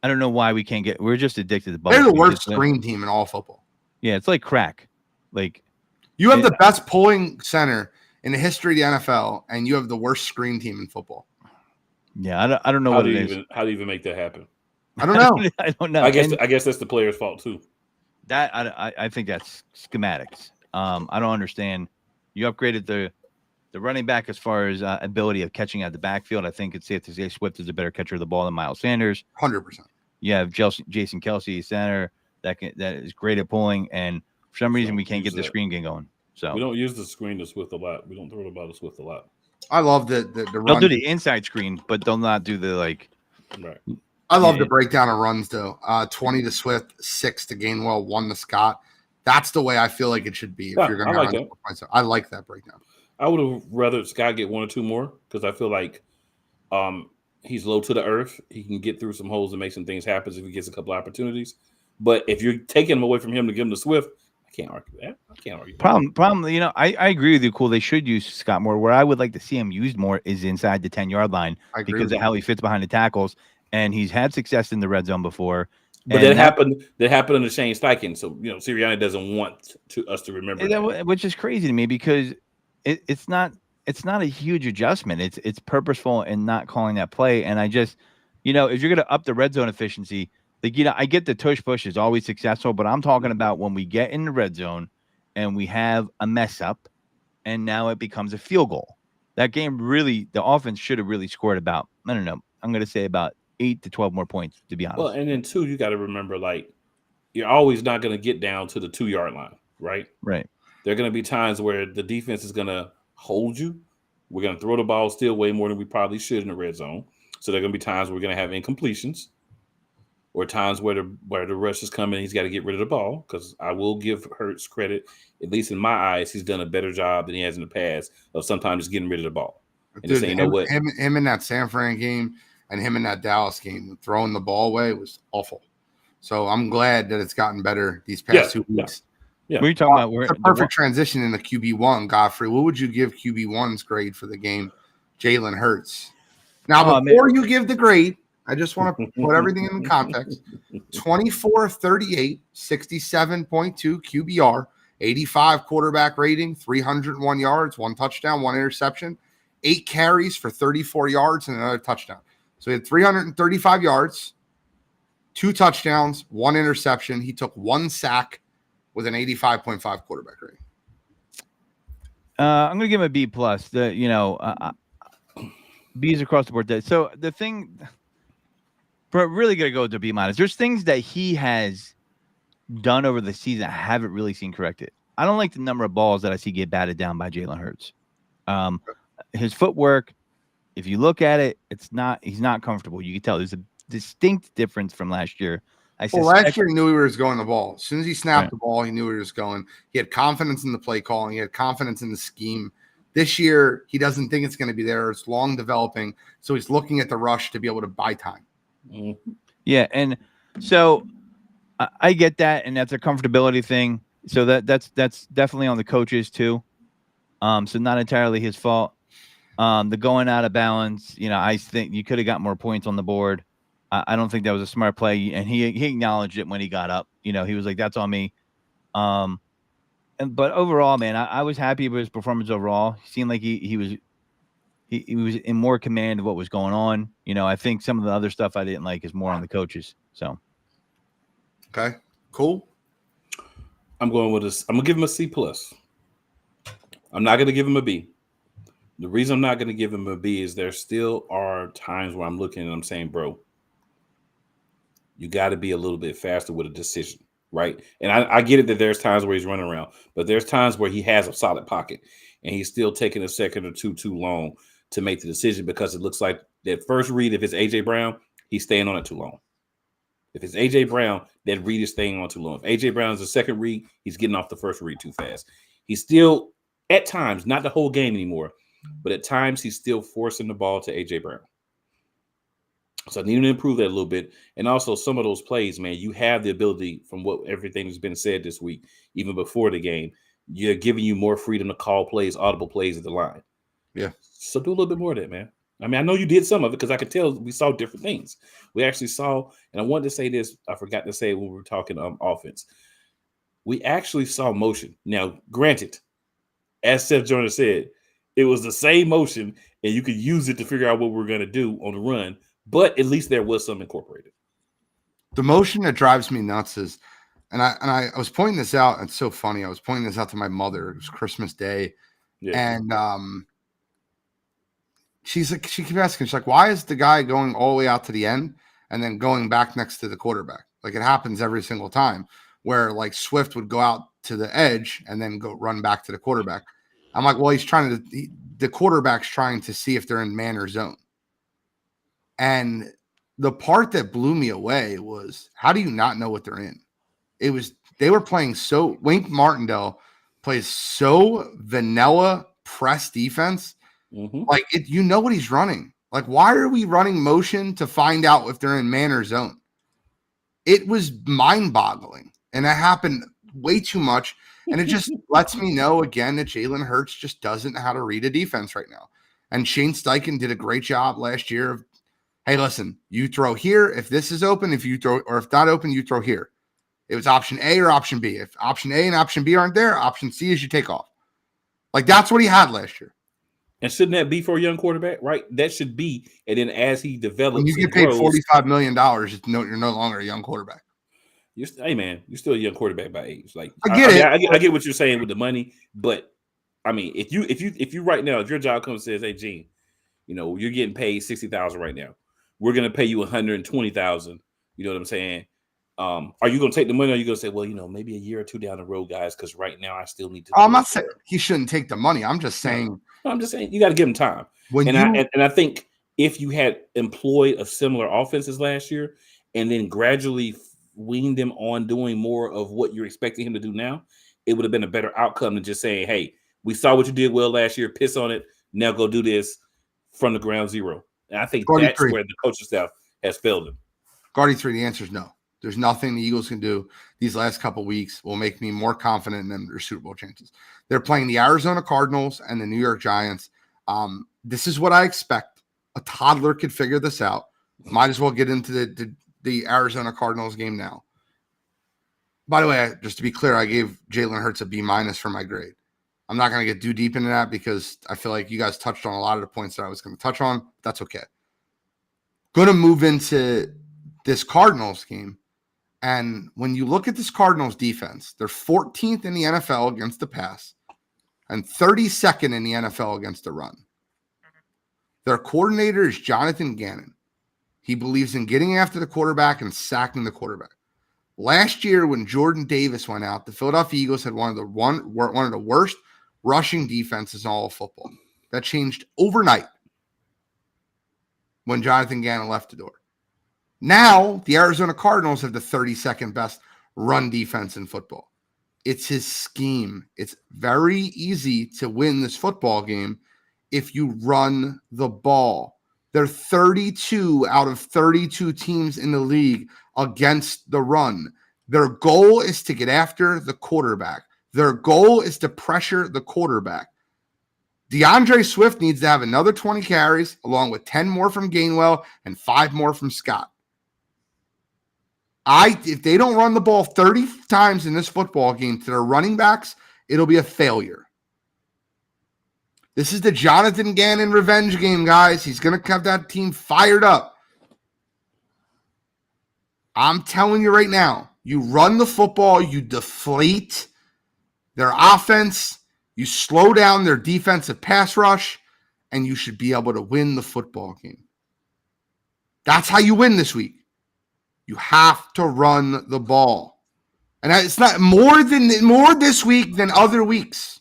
I don't know why we can't get. We're just addicted to bubble.
They're the worst screen team in all football.
Yeah, it's like crack.
You have the best pulling center in the history of the NFL, and you have the worst screen team in football.
Yeah, I don't know what it is.
How do you even make that happen?
I don't know.
I don't know.
I guess that's the player's fault too.
That I think that's schematics. I don't understand. You upgraded the running back as far as ability of catching out the backfield. I think it's safe to say Swift is a better catcher of the ball than Miles Sanders.
100%.
You have Jason Kelsey, center that is great at pulling, and for some reason we can't get the screen game going. So
we don't use the screen to Swift a lot. We don't throw the ball to Swift a lot.
I love the run.
They'll do the inside screen, but they'll not do the like.
Right.
I love the breakdown of runs though. 20 to Swift, 6 to Gainwell, 1 to Scott. That's the way I feel like it should be. If you're going to run that. I like that breakdown.
I would have rather Scott get 1 or 2 more because I feel like he's low to the earth. He can get through some holes and make some things happen if he gets a couple opportunities. But if you're taking him away from him to give him to Swift, I can't argue that.
Problem. You know, I agree with you. Cool. They should use Scott more. Where I would like to see him used more is inside the 10-yard line because of how he fits behind the tackles, and he's had success in the red zone before.
But that happened under Shane Steichen. So Sirianni doesn't want us to remember that,
which is crazy to me because it's not a huge adjustment. It's purposeful and not calling that play. And I just, if you're going to up the red zone efficiency, like, I get the tush push is always successful, but I'm talking about when we get in the red zone and we have a mess up and now it becomes a field goal. That game really, the offense should have really scored about, I don't know, I'm going to say about 8 to 12 more points, to be honest.
Well, and then two, you got to remember, like, you're always not going to get down to the 2-yard line, right?
Right.
There are going to be times where the defense is going to hold you. We're going to throw the ball still way more than we probably should in the red zone. So there are going to be times where we're going to have incompletions or times where the rush is coming. He's got to get rid of the ball because I will give Hurts credit. At least in my eyes, he's done a better job than he has in the past of sometimes just getting rid of the ball. And
Dude,
saying,
him in that San Fran game and him in that Dallas game, throwing the ball away was awful. So I'm glad that it's gotten better these past 2 weeks.
Yeah.
What are you talking about?
It's a perfect transition into QB1, Godfrey. What would you give QB1's grade for the game? Jalen Hurts. Now, before you give the grade, I just want to put everything in context. 24-38, 67.2 QBR, 85 quarterback rating, 301 yards, 1 touchdown, 1 interception, 8 carries for 34 yards, and another touchdown. So he had 335 yards, 2 touchdowns, 1 interception. He took 1 sack with an 85.5 quarterback rating.
I'm going to give him a B+. B's across the board. So the thing, but really going to go to B-. There's things that he has done over the season I haven't really seen corrected. I don't like the number of balls that I see get batted down by Jalen Hurts. His footwork, if you look at it, he's not comfortable. You can tell there's a distinct difference from last year.
Last year he knew he was going the ball. As soon as he snapped the ball, he knew he was going. He had confidence in the play calling. He had confidence in the scheme. This year, he doesn't think it's going to be there. It's long developing. So he's looking at the rush to be able to buy time.
Yeah, and so I get that, and that's a comfortability thing. So that's definitely on the coaches too. So not entirely his fault. The going out of balance, I think you could have got more points on the board. I don't think that was a smart play, and he acknowledged it when he got up. He was like, "That's on me." But overall, man, I was happy with his performance overall. He seemed like he was in more command of what was going on. I think some of the other stuff I didn't like is more on the coaches. So,
okay, cool.
I'm going with this. I'm gonna give him a C+. I'm not gonna give him a B. The reason I'm not gonna give him a B is there still are times where I'm looking and I'm saying, bro, you got to be a little bit faster with a decision, right? And I get it that there's times where he's running around, but there's times where he has a solid pocket and he's still taking a second or two too long to make the decision because it looks like that first read, if it's A.J. Brown, he's staying on it too long. If it's A.J. Brown, that read is staying on too long. If A.J. Brown is the second read, he's getting off the first read too fast. He's still, at times, not the whole game anymore, but at times he's still forcing the ball to A.J. Brown. So I need to improve that a little bit. And also some of those plays, man, you have the ability from what everything has been said this week, even before the game, you're giving you more freedom to call plays, audible plays at the line.
Yeah.
So do a little bit more of that, man. I mean, I know you did some of it because I could tell we saw different things. We actually saw, and I wanted to say this, I forgot to say it when we were talking offense. We actually saw motion. Now, granted, as Seth Joyner said, It was the same motion, and you could use it to figure out what we're going to do on the run. But at least there was some incorporated.
The motion that drives me nuts is, and I was pointing this out. It's so funny. I was pointing this out to my mother. It was Christmas Day, and she kept asking. She's like, "Why is the guy going all the way out to the end and then going back next to the quarterback? Like it happens every single time, where like Swift would go out to the edge and then go run back to the quarterback." I'm like, "Well, the quarterback's trying to see if they're in man or zone." And the part that blew me away was, how do you not know what they're in? They were playing so Wink Martindale plays so vanilla press defense. Like you know what he's running. Like, why are we running motion to find out if they're in man or zone? It was mind-boggling, and that happened way too much. And it just lets me know again that Jalen Hurts just doesn't know how to read a defense right now. And Shane Steichen did a great job last year of, hey, listen, you throw here. If this is open, if not open, you throw here. It was option A or option B. If option A and option B aren't there, option C is you take off. Like that's what he had last year.
And shouldn't that be for a young quarterback, right? That should be. And then as he develops,
when you get paid $45 million, you're no longer a young quarterback.
Hey man, you're still a young quarterback by age. Like
I get it.
I get what you're saying with the money, but I mean, if you right now, if your job comes and says, "Hey, Gene, you're getting paid $60,000 right now. We're gonna pay you $120,000." You know what I'm saying? Are you gonna take the money, or are you gonna say, "Well, maybe a year or two down the road, guys, because right now I still need to."
I'm not saying he shouldn't take the money. I'm just saying.
No, I'm just saying you got to give him time. I think if you had employed a similar offenses last year and then gradually weaned them on doing more of what you're expecting him to do now, it would have been a better outcome than just saying, "Hey, we saw what you did well last year. Piss on it. Now go do this from the ground zero." And I think that's where the coaching staff has failed him.
Guardy 3, the answer is no. There's nothing the Eagles can do these last couple of weeks will make me more confident in their Super Bowl chances. They're playing the Arizona Cardinals and the New York Giants. This is what I expect. A toddler could figure this out. Might as well get into the Arizona Cardinals game now. By the way, just to be clear, I gave Jalen Hurts a B- for my grade. I'm not going to get too deep into that because I feel like you guys touched on a lot of the points that I was going to touch on. That's okay. Going to move into this Cardinals game. And when you look at this Cardinals defense, they're 14th in the NFL against the pass and 32nd in the NFL against the run. Their coordinator is Jonathan Gannon. He believes in getting after the quarterback and sacking the quarterback. Last year, when Jordan Davis went out, the Philadelphia Eagles had one of the worst rushing defenses in all of football. That changed overnight when Jonathan Gannon left the door. Now, the Arizona Cardinals have the 32nd best run defense in football. It's his scheme. It's very easy to win this football game if you run the ball. They're 32 out of 32 teams in the league against the run. Their goal is to get after the quarterback. Their goal is to pressure the quarterback. DeAndre Swift needs to have another 20 carries, along with 10 more from Gainwell and 5 more from Scott. If they don't run the ball 30 times in this football game to their running backs, it'll be a failure. This is the Jonathan Gannon revenge game, guys. He's going to have that team fired up. I'm telling you right now, you run the football, you deflate their offense, you slow down their defensive pass rush, and you should be able to win the football game. That's how you win this week. You have to run the ball. And it's not more this week than other weeks.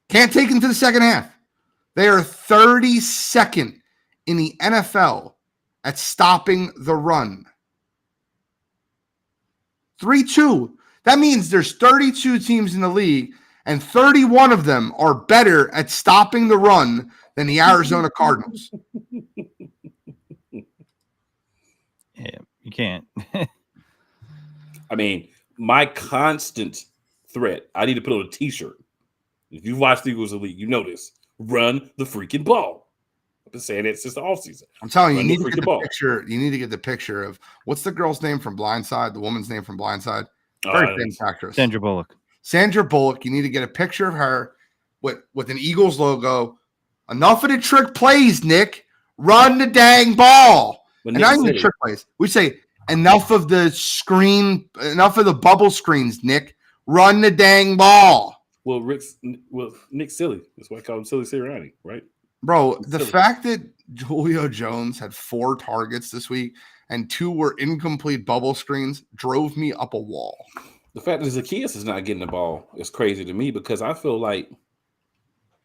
Can't take them to the second half. They are 32nd in the NFL at stopping the run. 3-2. That means there's 32 teams in the league, and 31 of them are better at stopping the run than the Arizona Cardinals.
Yeah, you can't.
I mean, my constant threat, I need to put on a t-shirt. If you've watched the Eagles Elite, you know this. Run the freaking ball. I've been saying it since the offseason.
I'm telling you, you need to get the picture. You need to get the picture of what's the girl's name from Blindside, the woman's name from Blindside. Very famous actress.
Sandra Bullock.
Sandra Bullock. You need to get a picture of her with an Eagles logo. Enough of the trick plays, Nick. Run the dang ball.
But
And not even the trick plays. We say enough of the bubble screens, Nick. Run the dang ball.
Well, Nick's silly. That's why I call him Silly Sirianni, right?
Bro, the fact that Julio Jones had 4 targets this week and 2 were incomplete bubble screens drove me up a wall.
The fact that Zacchaeus is not getting the ball is crazy to me because I feel like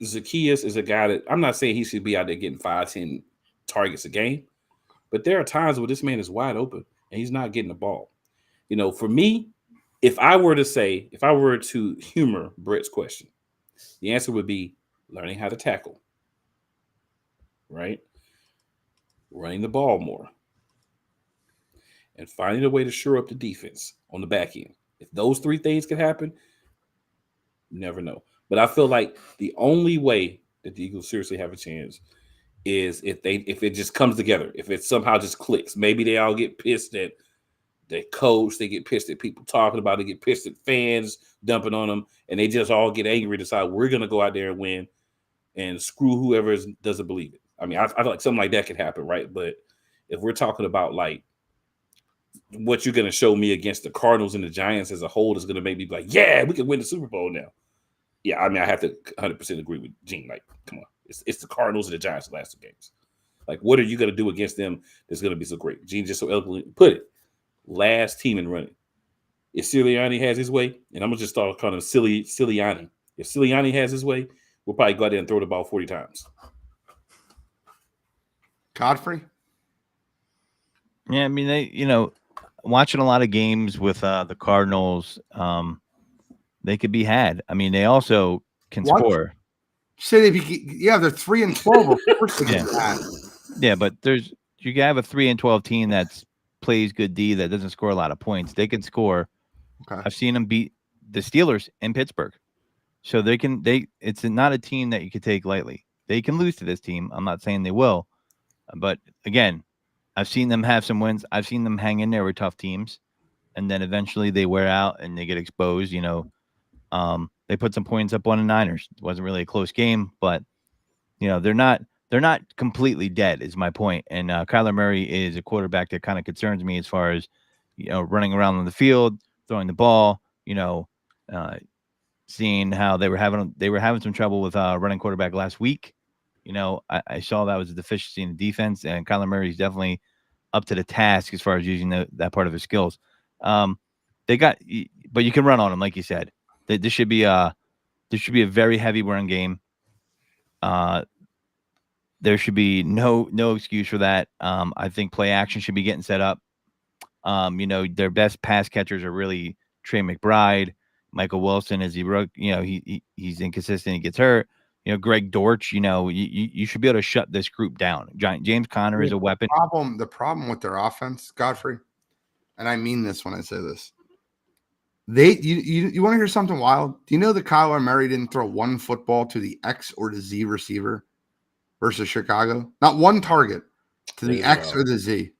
Zacchaeus is a guy that I'm not saying he should be out there getting 5-10 targets a game, but there are times where this man is wide open and he's not getting the ball. You know, for me, if I were to humor Brett's question, the answer would be learning how to tackle, right? Running the ball more and finding a way to shore up the defense on the back end. If those 3 things can happen, you never know. But I feel like the only way that the Eagles seriously have a chance is if it just comes together, if it somehow just clicks. Maybe they all get pissed at the coach, they get pissed at people talking about it, they get pissed at fans dumping on them, and they just all get angry, decide we're going to go out there and win and screw whoever doesn't believe it. I mean, I feel like something like that could happen, right? But if we're talking about like what you're going to show me against the Cardinals and the Giants as a whole is going to make me be like, yeah, we can win the Super Bowl now. Yeah, I mean, I have to 100% agree with Gene. Like, come on. It's the Cardinals and the Giants the last 2 games. Like, what are you going to do against them that's going to be so great? Gene just so eloquently put it. Last team in running. If Sirianni has his way, and I'm going to just start calling him Sirianni. If Sirianni has his way, we'll probably go out there and throw the ball 40 times.
Godfrey?
Yeah, I mean, watching a lot of games with the Cardinals, they could be had. I mean, they also can score.
They're 3-12. Of course they can be had.
Yeah, but you can have a 3-12 team that plays good D that doesn't score a lot of points. They can score. Okay. I've seen them beat the Steelers in Pittsburgh, so it's not a team that you could take lightly. They can lose to this team. I'm not saying they will, but again, I've seen them have some wins. I've seen them hang in there with tough teams, and then eventually they wear out and they get exposed. They put some points up on the Niners. It wasn't really a close game, but they're not completely dead is my point. And Kyler Murray is a quarterback that kind of concerns me as far as running around on the field, throwing the ball. Seeing how they were having some trouble with running quarterback last week. I saw that was a deficiency in the defense, and Kyler Murray is definitely up to the task as far as using that part of his skills. But you can run on him, like you said. This should be a very heavy run game. There should be no excuse for that. I think play action should be getting set up. Their best pass catchers are really Trey McBride, Michael Wilson. He's inconsistent. He gets hurt. Greg Dortch. You should be able to shut this group down. James Conner is a weapon.
The problem with their offense, Godfrey, and I mean this when I say this. You want to hear something wild? Do you know that Kyler Murray didn't throw one football to the X or the Z receiver versus Chicago? Not one target to the X or the Z.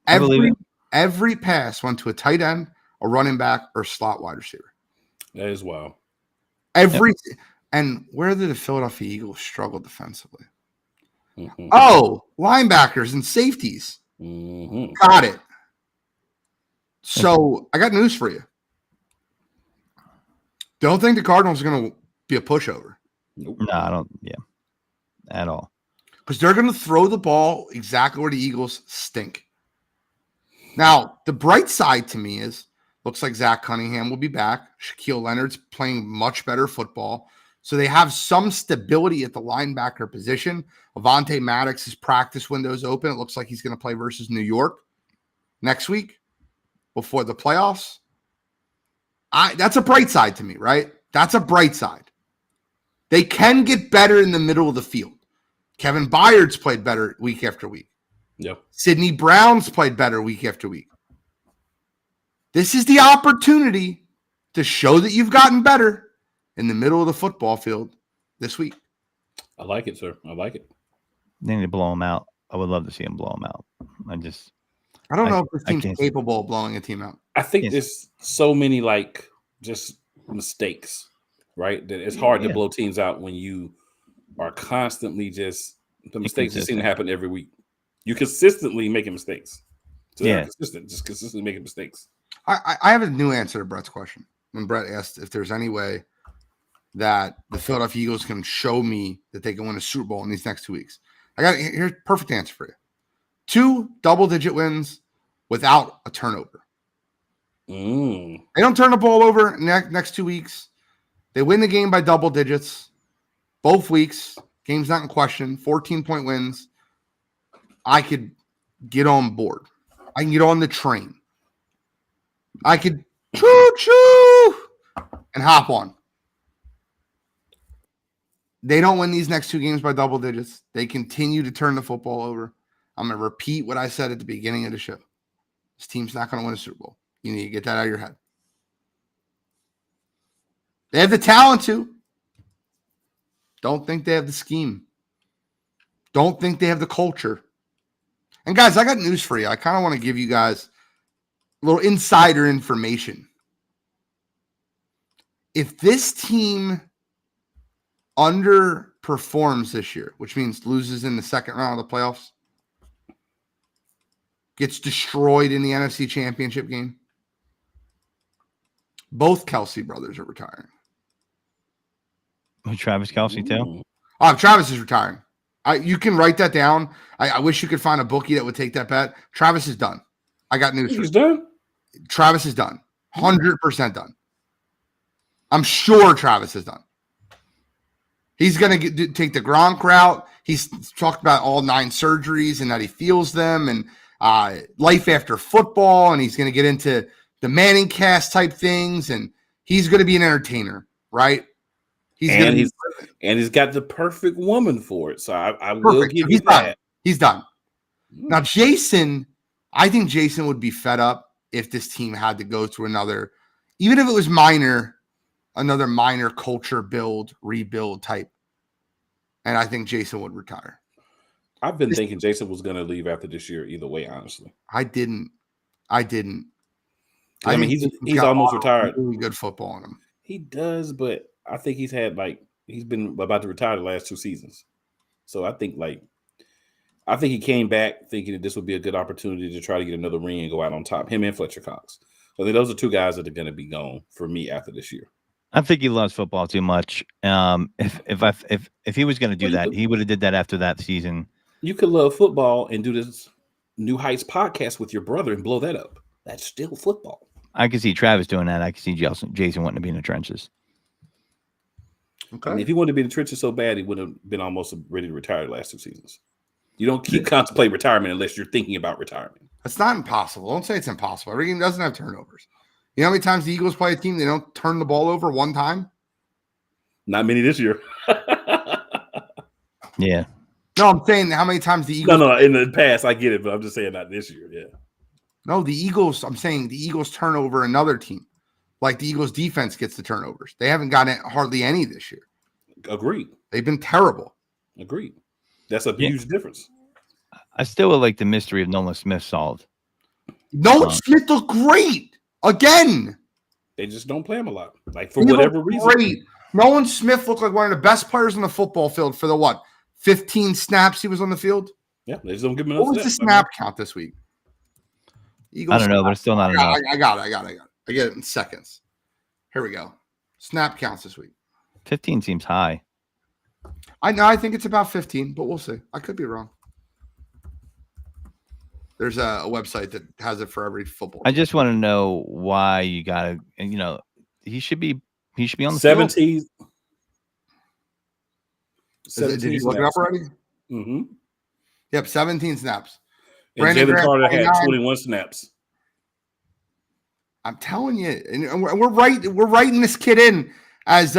Every pass went to a tight end, a running back, or slot wide receiver.
That is wild.
And where did the Philadelphia Eagles struggle defensively? Mm-hmm. Oh, linebackers and safeties. Mm-hmm. Got it. So I got news for you. Don't think the Cardinals are going to be a pushover.
No, I don't. Yeah, at all.
Because they're going to throw the ball exactly where the Eagles stink. Now, the bright side to me is looks like Zach Cunningham will be back. Shaquille Leonard's playing much better football. So they have some stability at the linebacker position. Avonte Maddox's practice window's open. It looks like he's going to play versus New York next week before the playoffs. That's a bright side to me, right? That's a bright side. They can get better in the middle of the field. Kevin Byard's played better week after week.
Yep.
Sidney Brown's played better week after week. This is the opportunity to show that you've gotten better in the middle of the football field this week.
I like it, sir. I like it.
They need to blow them out. I would love to see them blow them out.
I don't know if this team's capable of blowing a team out.
I think there's so many just mistakes right? That it's hard to blow teams out when you are constantly just the mistakes that seem to happen every week. You consistently making mistakes. So they're consistent, just consistently making mistakes.
I have a new answer to Brett's question. When Brett asked if there's any way that the Philadelphia Eagles can show me that they can win a Super Bowl in these next 2 weeks. Here's a perfect answer for you. 2 double-digit wins without a turnover. They don't turn the ball over next 2 weeks. They win the game by double digits. Both weeks. Game's not in question. 14-point wins. I could get on board. I can get on the train. I could choo-choo and hop on. They don't win these next 2 games by double digits. They continue to turn the football over. I'm going to repeat what I said at the beginning of the show. This team's not going to win a Super Bowl. You need to get that out of your head. They have the talent to. Don't think they have the scheme. Don't think they have the culture. And guys, I got news for you. I kind of want to give you guys a little insider information. If this team underperforms this year, which means loses in the second round of the playoffs, gets destroyed in the NFC Championship game, both Kelsey brothers are retiring.
Travis Kelce too?
Oh, Travis is retiring. You can write that down. I wish you could find a bookie that would take that bet. Travis is done. I got news for you.
He's done?
Travis is done. 100% done. I'm sure Travis is done. He's going to take the Gronk route. He's talked about all 9 surgeries and that he feels them and life after football. And he's going to get into the Manning cast type things. And he's going to be an entertainer, right?
He's got the perfect woman for it. So I will give you that.
He's done. Now, Jason, I think Jason would be fed up if this team had to go through another, even if it was another minor culture rebuild type. And I think Jason would retire.
I've been thinking Jason was going to leave after this year either way, honestly.
I didn't.
I mean, he's almost retired.
Really good football in him.
He does, but I think he's been about to retire the last 2 seasons. So I think he came back thinking that this would be a good opportunity to try to get another ring and go out on top. Him and Fletcher Cox. So I think those are 2 guys that are going to be gone for me after this year.
I think he loves football too much. If he was going to do that, he would have did that after that season.
You could love football and do this New Heights podcast with your brother and blow that up. That's still football.
I could see Travis doing that. I could see Jason wanting to be in the trenches.
Okay. And if he wanted to be in the trenches so bad, he would have been almost ready to retire the last 2 seasons. You don't contemplate retirement unless you're thinking about retirement.
That's not impossible. Don't say it's impossible. Every game doesn't have turnovers. You know how many times the Eagles play a team, they don't turn the ball over one time?
Not many this year.
Yeah.
No, I'm saying how many times the Eagles.
No, in the past, I get it, but I'm just saying not this year. Yeah.
No, the Eagles, I'm saying the Eagles turn over another team. Like the Eagles defense gets the turnovers. They haven't gotten hardly any this year.
Agreed.
They've been terrible.
Agreed. That's a huge difference.
I still would like the mystery of Nolan Smith solved.
Nolan Smith looked great. Again.
They just don't play him a lot. Like for whatever reason. Great.
Nolan Smith looked like one of the best players on the football field for the 15 snaps he was on the field?
Yeah, they just don't give him enough.
What was the snap count this week?
Eagles, I don't know, but it's still not enough.
I got it. I get it in seconds. Here we go. Snap counts this week.
15 seems high.
I know. I think it's about 15, but we'll see. I could be wrong. There's a website that has it for every football.
I just want to know why you got to, he should be on the
17.
Did you look it up already?
Mm-hmm.
Yep, 17 snaps.
And Jalen Carter had 21 snaps.
I'm telling you, and we're writing this kid in as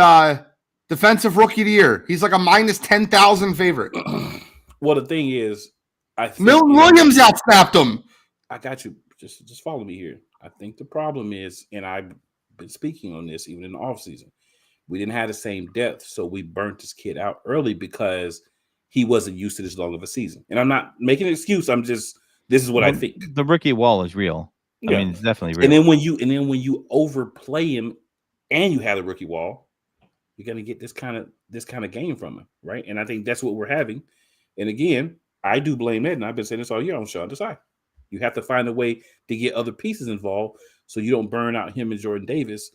defensive rookie of the year. He's like a minus 10,000 favorite.
Well, the thing is, I think
Milton Williams outsnapped him.
I got you. Just follow me here. I think the problem is, and I've been speaking on this even in the offseason, we didn't have the same depth, so we burnt this kid out early because he wasn't used to this long of a season. And I'm not making an excuse. This is what I think.
The rookie wall is real. I mean, it's definitely real.
And then when you overplay him and you have the rookie wall, you're going to get this kind of game from him, right? And I think that's what we're having. And again, I do blame Ed, and I've been saying this all year on Sean Desai. You have to find a way to get other pieces involved so you don't burn out him and Jordan Davis,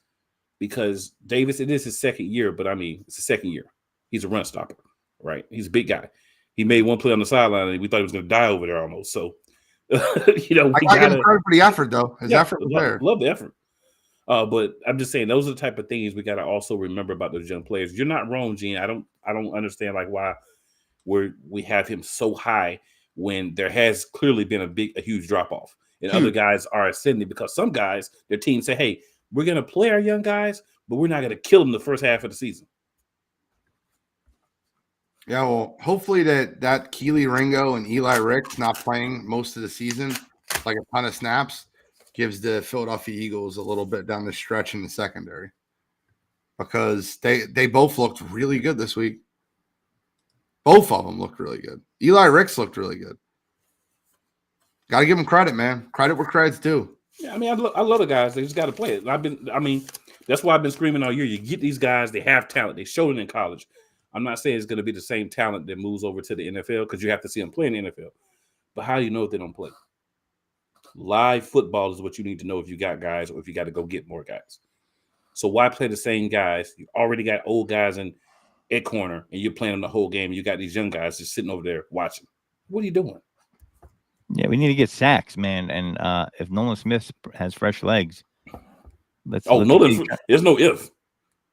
because Davis, it is his second year, but I mean, it's the second year. He's a run stopper, right? He's a big guy. He made one play on the sideline, and we thought he was going to die over there almost. So, we
I got him credit for the effort, though. His effort was there.
Love the effort. But I'm just saying those are the type of things we got to also remember about those young players. You're not wrong, Gene. I don't understand like why we have him so high when there has clearly been a huge drop off, and other guys are ascending, because some guys, their team say, "Hey, we're going to play our young guys, but we're not going to kill them the first half of the season."
Yeah, well, hopefully that Keely Ringo and Eli Ricks not playing most of the season, like a ton of snaps, gives the Philadelphia Eagles a little bit down the stretch in the secondary, because they both looked really good this week. Both of them looked really good. Eli Ricks looked really good. Got to give him credit, man. Credit where credit's due.
Yeah, I mean, I love the guys. They just got to play it. That's why I've been screaming all year. You get these guys, they have talent. They showed it in college. I'm not saying it's going to be the same talent that moves over to the NFL, because you have to see them play in the NFL. But how do you know if they don't play? Live football is what you need to know if you got guys or if you got to go get more guys. So why play the same guys? You already got old guys at corner, and you're playing them the whole game. And you got these young guys just sitting over there watching. What are you doing?
Yeah, we need to get sacks, man. And if Nolan Smith has fresh legs, there's
no if.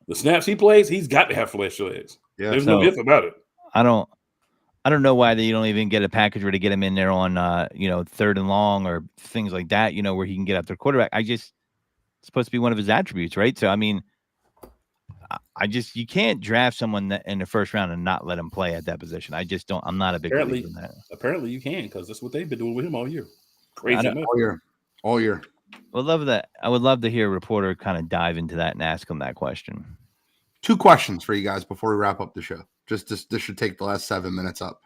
The snaps he plays, he's got to have fresh legs. Yeah, there's no if about it.
I don't know why you don't even get a package where to get him in there on third and long or things like that, where he can get after quarterback. It's supposed to be one of his attributes, right? So I mean, you can't draft someone in the first round and not let him play at that position. I'm not a big believer in that.
Apparently you can, because that's what they've been doing with him all year. Crazy enough.
All year.
I would love to hear a reporter kind of dive into that and ask him that question.
2 questions for you guys before we wrap up the show. This should take the last 7 minutes up.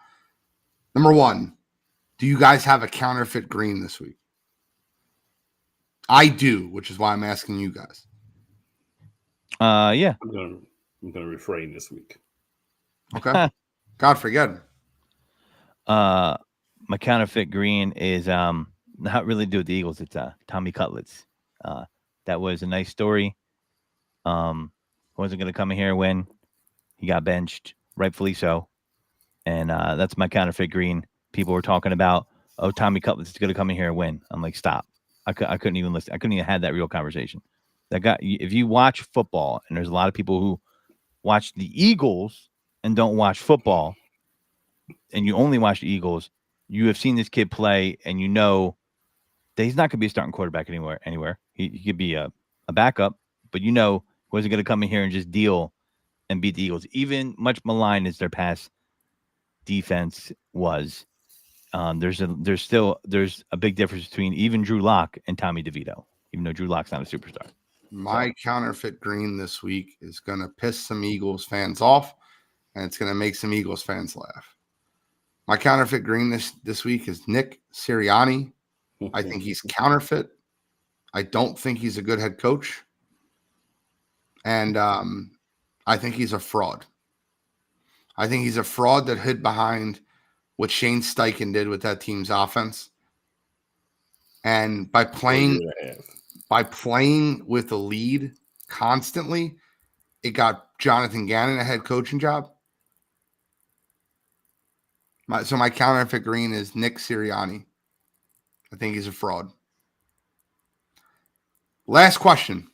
Number 1, do you guys have a counterfeit green this week? I do, which is why I'm asking you guys.
Yeah.
I'm gonna refrain this week.
Okay. God forget.
My counterfeit green is not really to do with the Eagles. It's Tommy Cutlets. That was a nice story. Wasn't going to come in here and win. He got benched, rightfully so. And that's my counterfeit green. People were talking about, Tommy Cutlets is going to come in here and win. I'm like, stop. I couldn't even listen. I couldn't even have that real conversation. That guy, if you watch football, and there's a lot of people who watch the Eagles and don't watch football, and you only watch the Eagles, you have seen this kid play, and you know that he's not going to be a starting quarterback anywhere. He could be a backup, but he wasn't going to come in here and just deal and beat the Eagles. Even much maligned as their pass defense was, there's a big difference between even Drew Lock and Tommy DeVito, even though Drew Lock's not a superstar.
My counterfeit green this week is going to piss some Eagles fans off, and it's going to make some Eagles fans laugh. My counterfeit green this week is Nick Sirianni. I think he's counterfeit. I don't think he's a good head coach. And I think he's a fraud. I think he's a fraud that hid behind what Shane Steichen did with that team's offense. And by playing with the lead constantly, it got Jonathan Gannon a head coaching job. So my counterfeit green is Nick Sirianni. I think he's a fraud. Last question.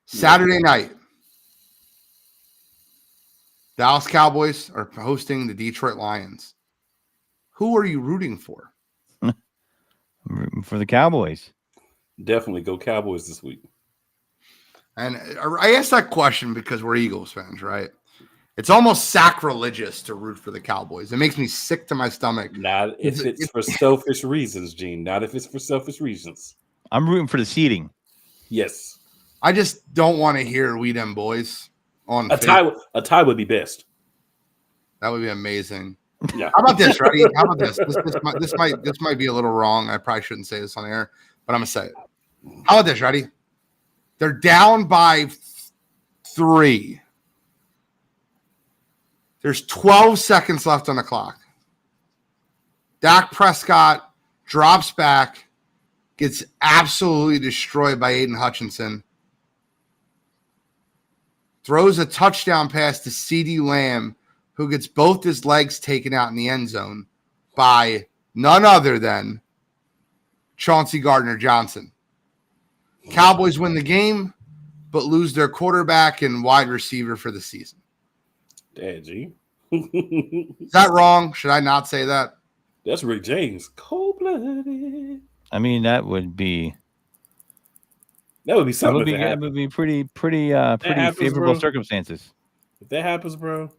Saturday night, Dallas Cowboys are hosting the Detroit Lions. Who are you rooting for?
I'm rooting for the Cowboys.
Definitely go Cowboys this week.
And I asked that question because we're Eagles fans, right? It's almost sacrilegious to root for the Cowboys. It makes me sick to my stomach.
Not if it's for selfish reasons, Gene. Not if it's for selfish reasons.
I'm rooting for the seeding.
Yes.
I just don't want to hear "We Dem Boys" on
a tie would be best.
That would be amazing.
Yeah.
How about this, Reddy? How about this? This might be a little wrong. I probably shouldn't say this on air, but I'm gonna say it. How about this, Reddy? They're down by 3. There's 12 seconds left on the clock. Dak Prescott drops back, gets absolutely destroyed by Aiden Hutchinson, throws a touchdown pass to CeeDee Lamb, who gets both his legs taken out in the end zone by none other than Chauncey Gardner-Johnson. Cowboys win the game, but lose their quarterback and wide receiver for the season.
Dad, G.
Is that wrong? Should I not say that?
That's Rick James. Cold-blooded.
I mean, that would be
something.
That would be pretty
happens,
favorable
bro.
circumstances.
If that happens, bro,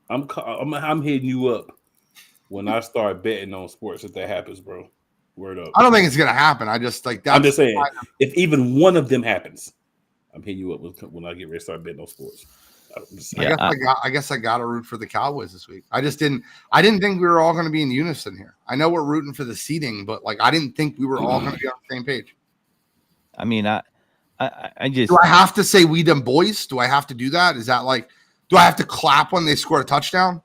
I'm hitting you up when I start betting on sports. If that happens, bro, word up.
I don't think it's gonna happen. I just like that.
I'm just saying, if even one of them happens, I'm hitting you up when I get ready to start betting on sports.
I guess I got to root for the Cowboys this week. I didn't think we were all going to be in unison here. I know we're rooting for the seeding, but like I didn't think we were all going to be on the same page.
I mean, I just
do I have to say we them boys? Do I have to do that? Is that like, do I have to clap when they score a touchdown,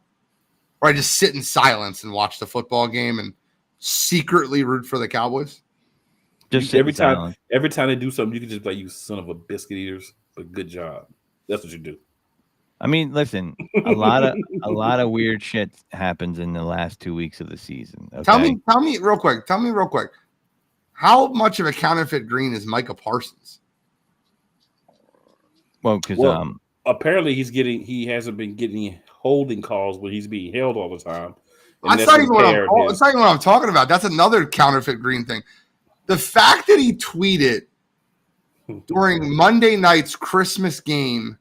or I just sit in silence and watch the football game and secretly root for the Cowboys?
Just
every time they do something, you can just be like, "You son of a biscuit eaters!" But good job. That's what you do.
I mean, listen, a lot of weird shit happens in the last 2 weeks of the season. Okay?
Tell me real quick. How much of a counterfeit green is Micah Parsons?
Well, because
apparently he hasn't been getting holding calls when he's being held all the time.
That's not even what I'm talking about. That's another counterfeit green thing. The fact that he tweeted during Monday night's Christmas game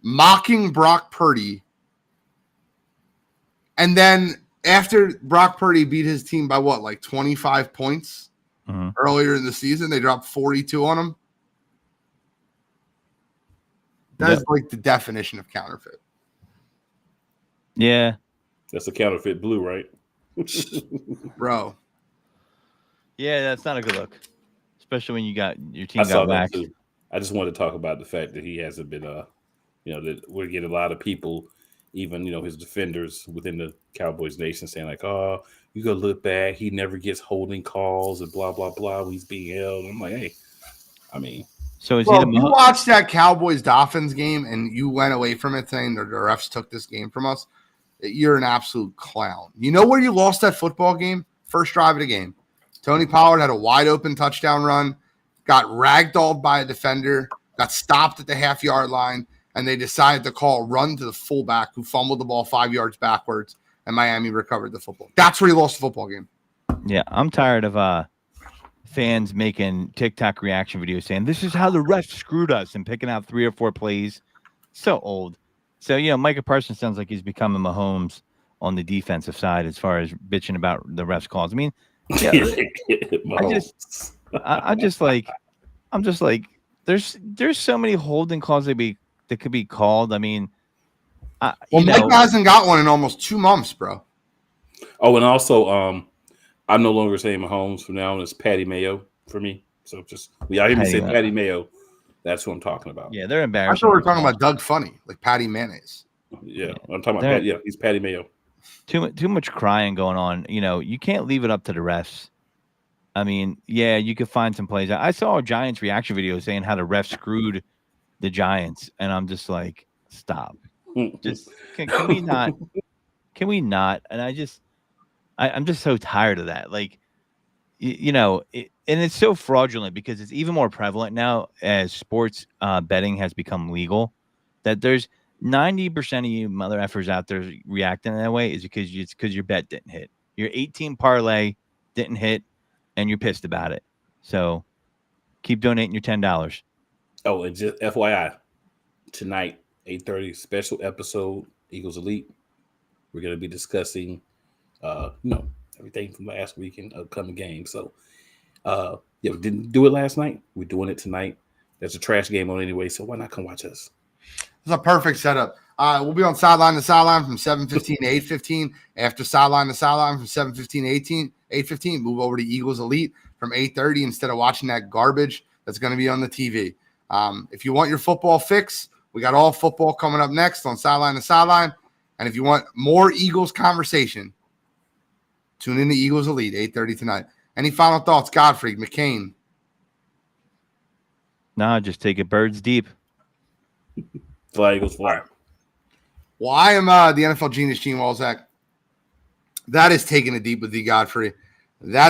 mocking Brock Purdy, and then after Brock Purdy beat his team by what, like 25 points earlier in the season, they dropped 42 on him. That's like the definition of counterfeit.
Yeah.
That's a counterfeit blue, right?
Bro.
Yeah, that's not a good look. Especially when your team got waxed.
I just wanted to talk about the fact that he hasn't been that we're getting a lot of people, even his defenders within the Cowboys nation, saying like, "Oh, you go look back. He never gets holding calls and blah blah blah. He's being held." I'm like, hey, I mean,
so is
you watched that Cowboys Dolphins game and you went away from it saying that the refs took this game from us? You're an absolute clown. You know where you lost that football game? First drive of the game. Tony Pollard had a wide open touchdown run, got ragdolled by a defender, got stopped at the half-yard line, and they decided to call a run to the fullback who fumbled the ball 5 yards backwards, and Miami recovered the football. That's where he lost the football game.
Yeah, I'm tired of fans making TikTok reaction videos saying, "This is how the refs screwed us," and picking out 3 or 4 plays. So old. So, Micah Parsons sounds like he's becoming Mahomes on the defensive side as far as bitching about the refs calls. I mean, yeah, I'm just like, there's so many holding calls that could be called. I mean,
Mike hasn't got one in almost 2 months, bro.
Oh, and also, I'm no longer saying Mahomes from now on. It's Patty Mayo for me. So y'all hear me say Patty Mayo. That's what I'm talking about.
Yeah, they're embarrassing.
I thought we were talking about Doug Funny, like Patty Mayonnaise.
Yeah, I'm talking about Patty. Yeah, he's Patty Mayo.
Too much crying going on. You can't leave it up to the refs. I mean, yeah, you could find some plays. I saw a Giants reaction video saying how the refs screwed the Giants, and I'm just like, stop. Just can we not? Can we not? And I'm just so tired of that. Like, and it's so fraudulent because it's even more prevalent now as sports betting has become legal, that there's 90% of you mother effers out there reacting that way is because your bet didn't hit. Your 18 parlay didn't hit, and you're pissed about it. So keep donating your $10.
Oh, and just FYI, tonight, 8:30, special episode, Eagles Elite. We're going to be discussing, everything from last week and upcoming games. So, we didn't do it last night. We're doing it tonight. There's a trash game on anyway, so why not come watch us?
It's a perfect setup. We'll be on sideline to sideline from 7:15 to 8:15. After sideline to sideline from 7:15 to 8:15, move over to Eagles Elite from 8:30 instead of watching that garbage that's going to be on the TV. If you want your football fix, We got all football coming up next on Sideline to Sideline. And if you want more Eagles conversation, tune in to Eagles Elite, 8:30 tonight. Any final thoughts, Godfrey, McCain?
Nah, just take it birds deep.
Fly Eagles fly.
Well, I am the NFL genius, Gene Walzak. That is taking it deep with the Godfrey. That is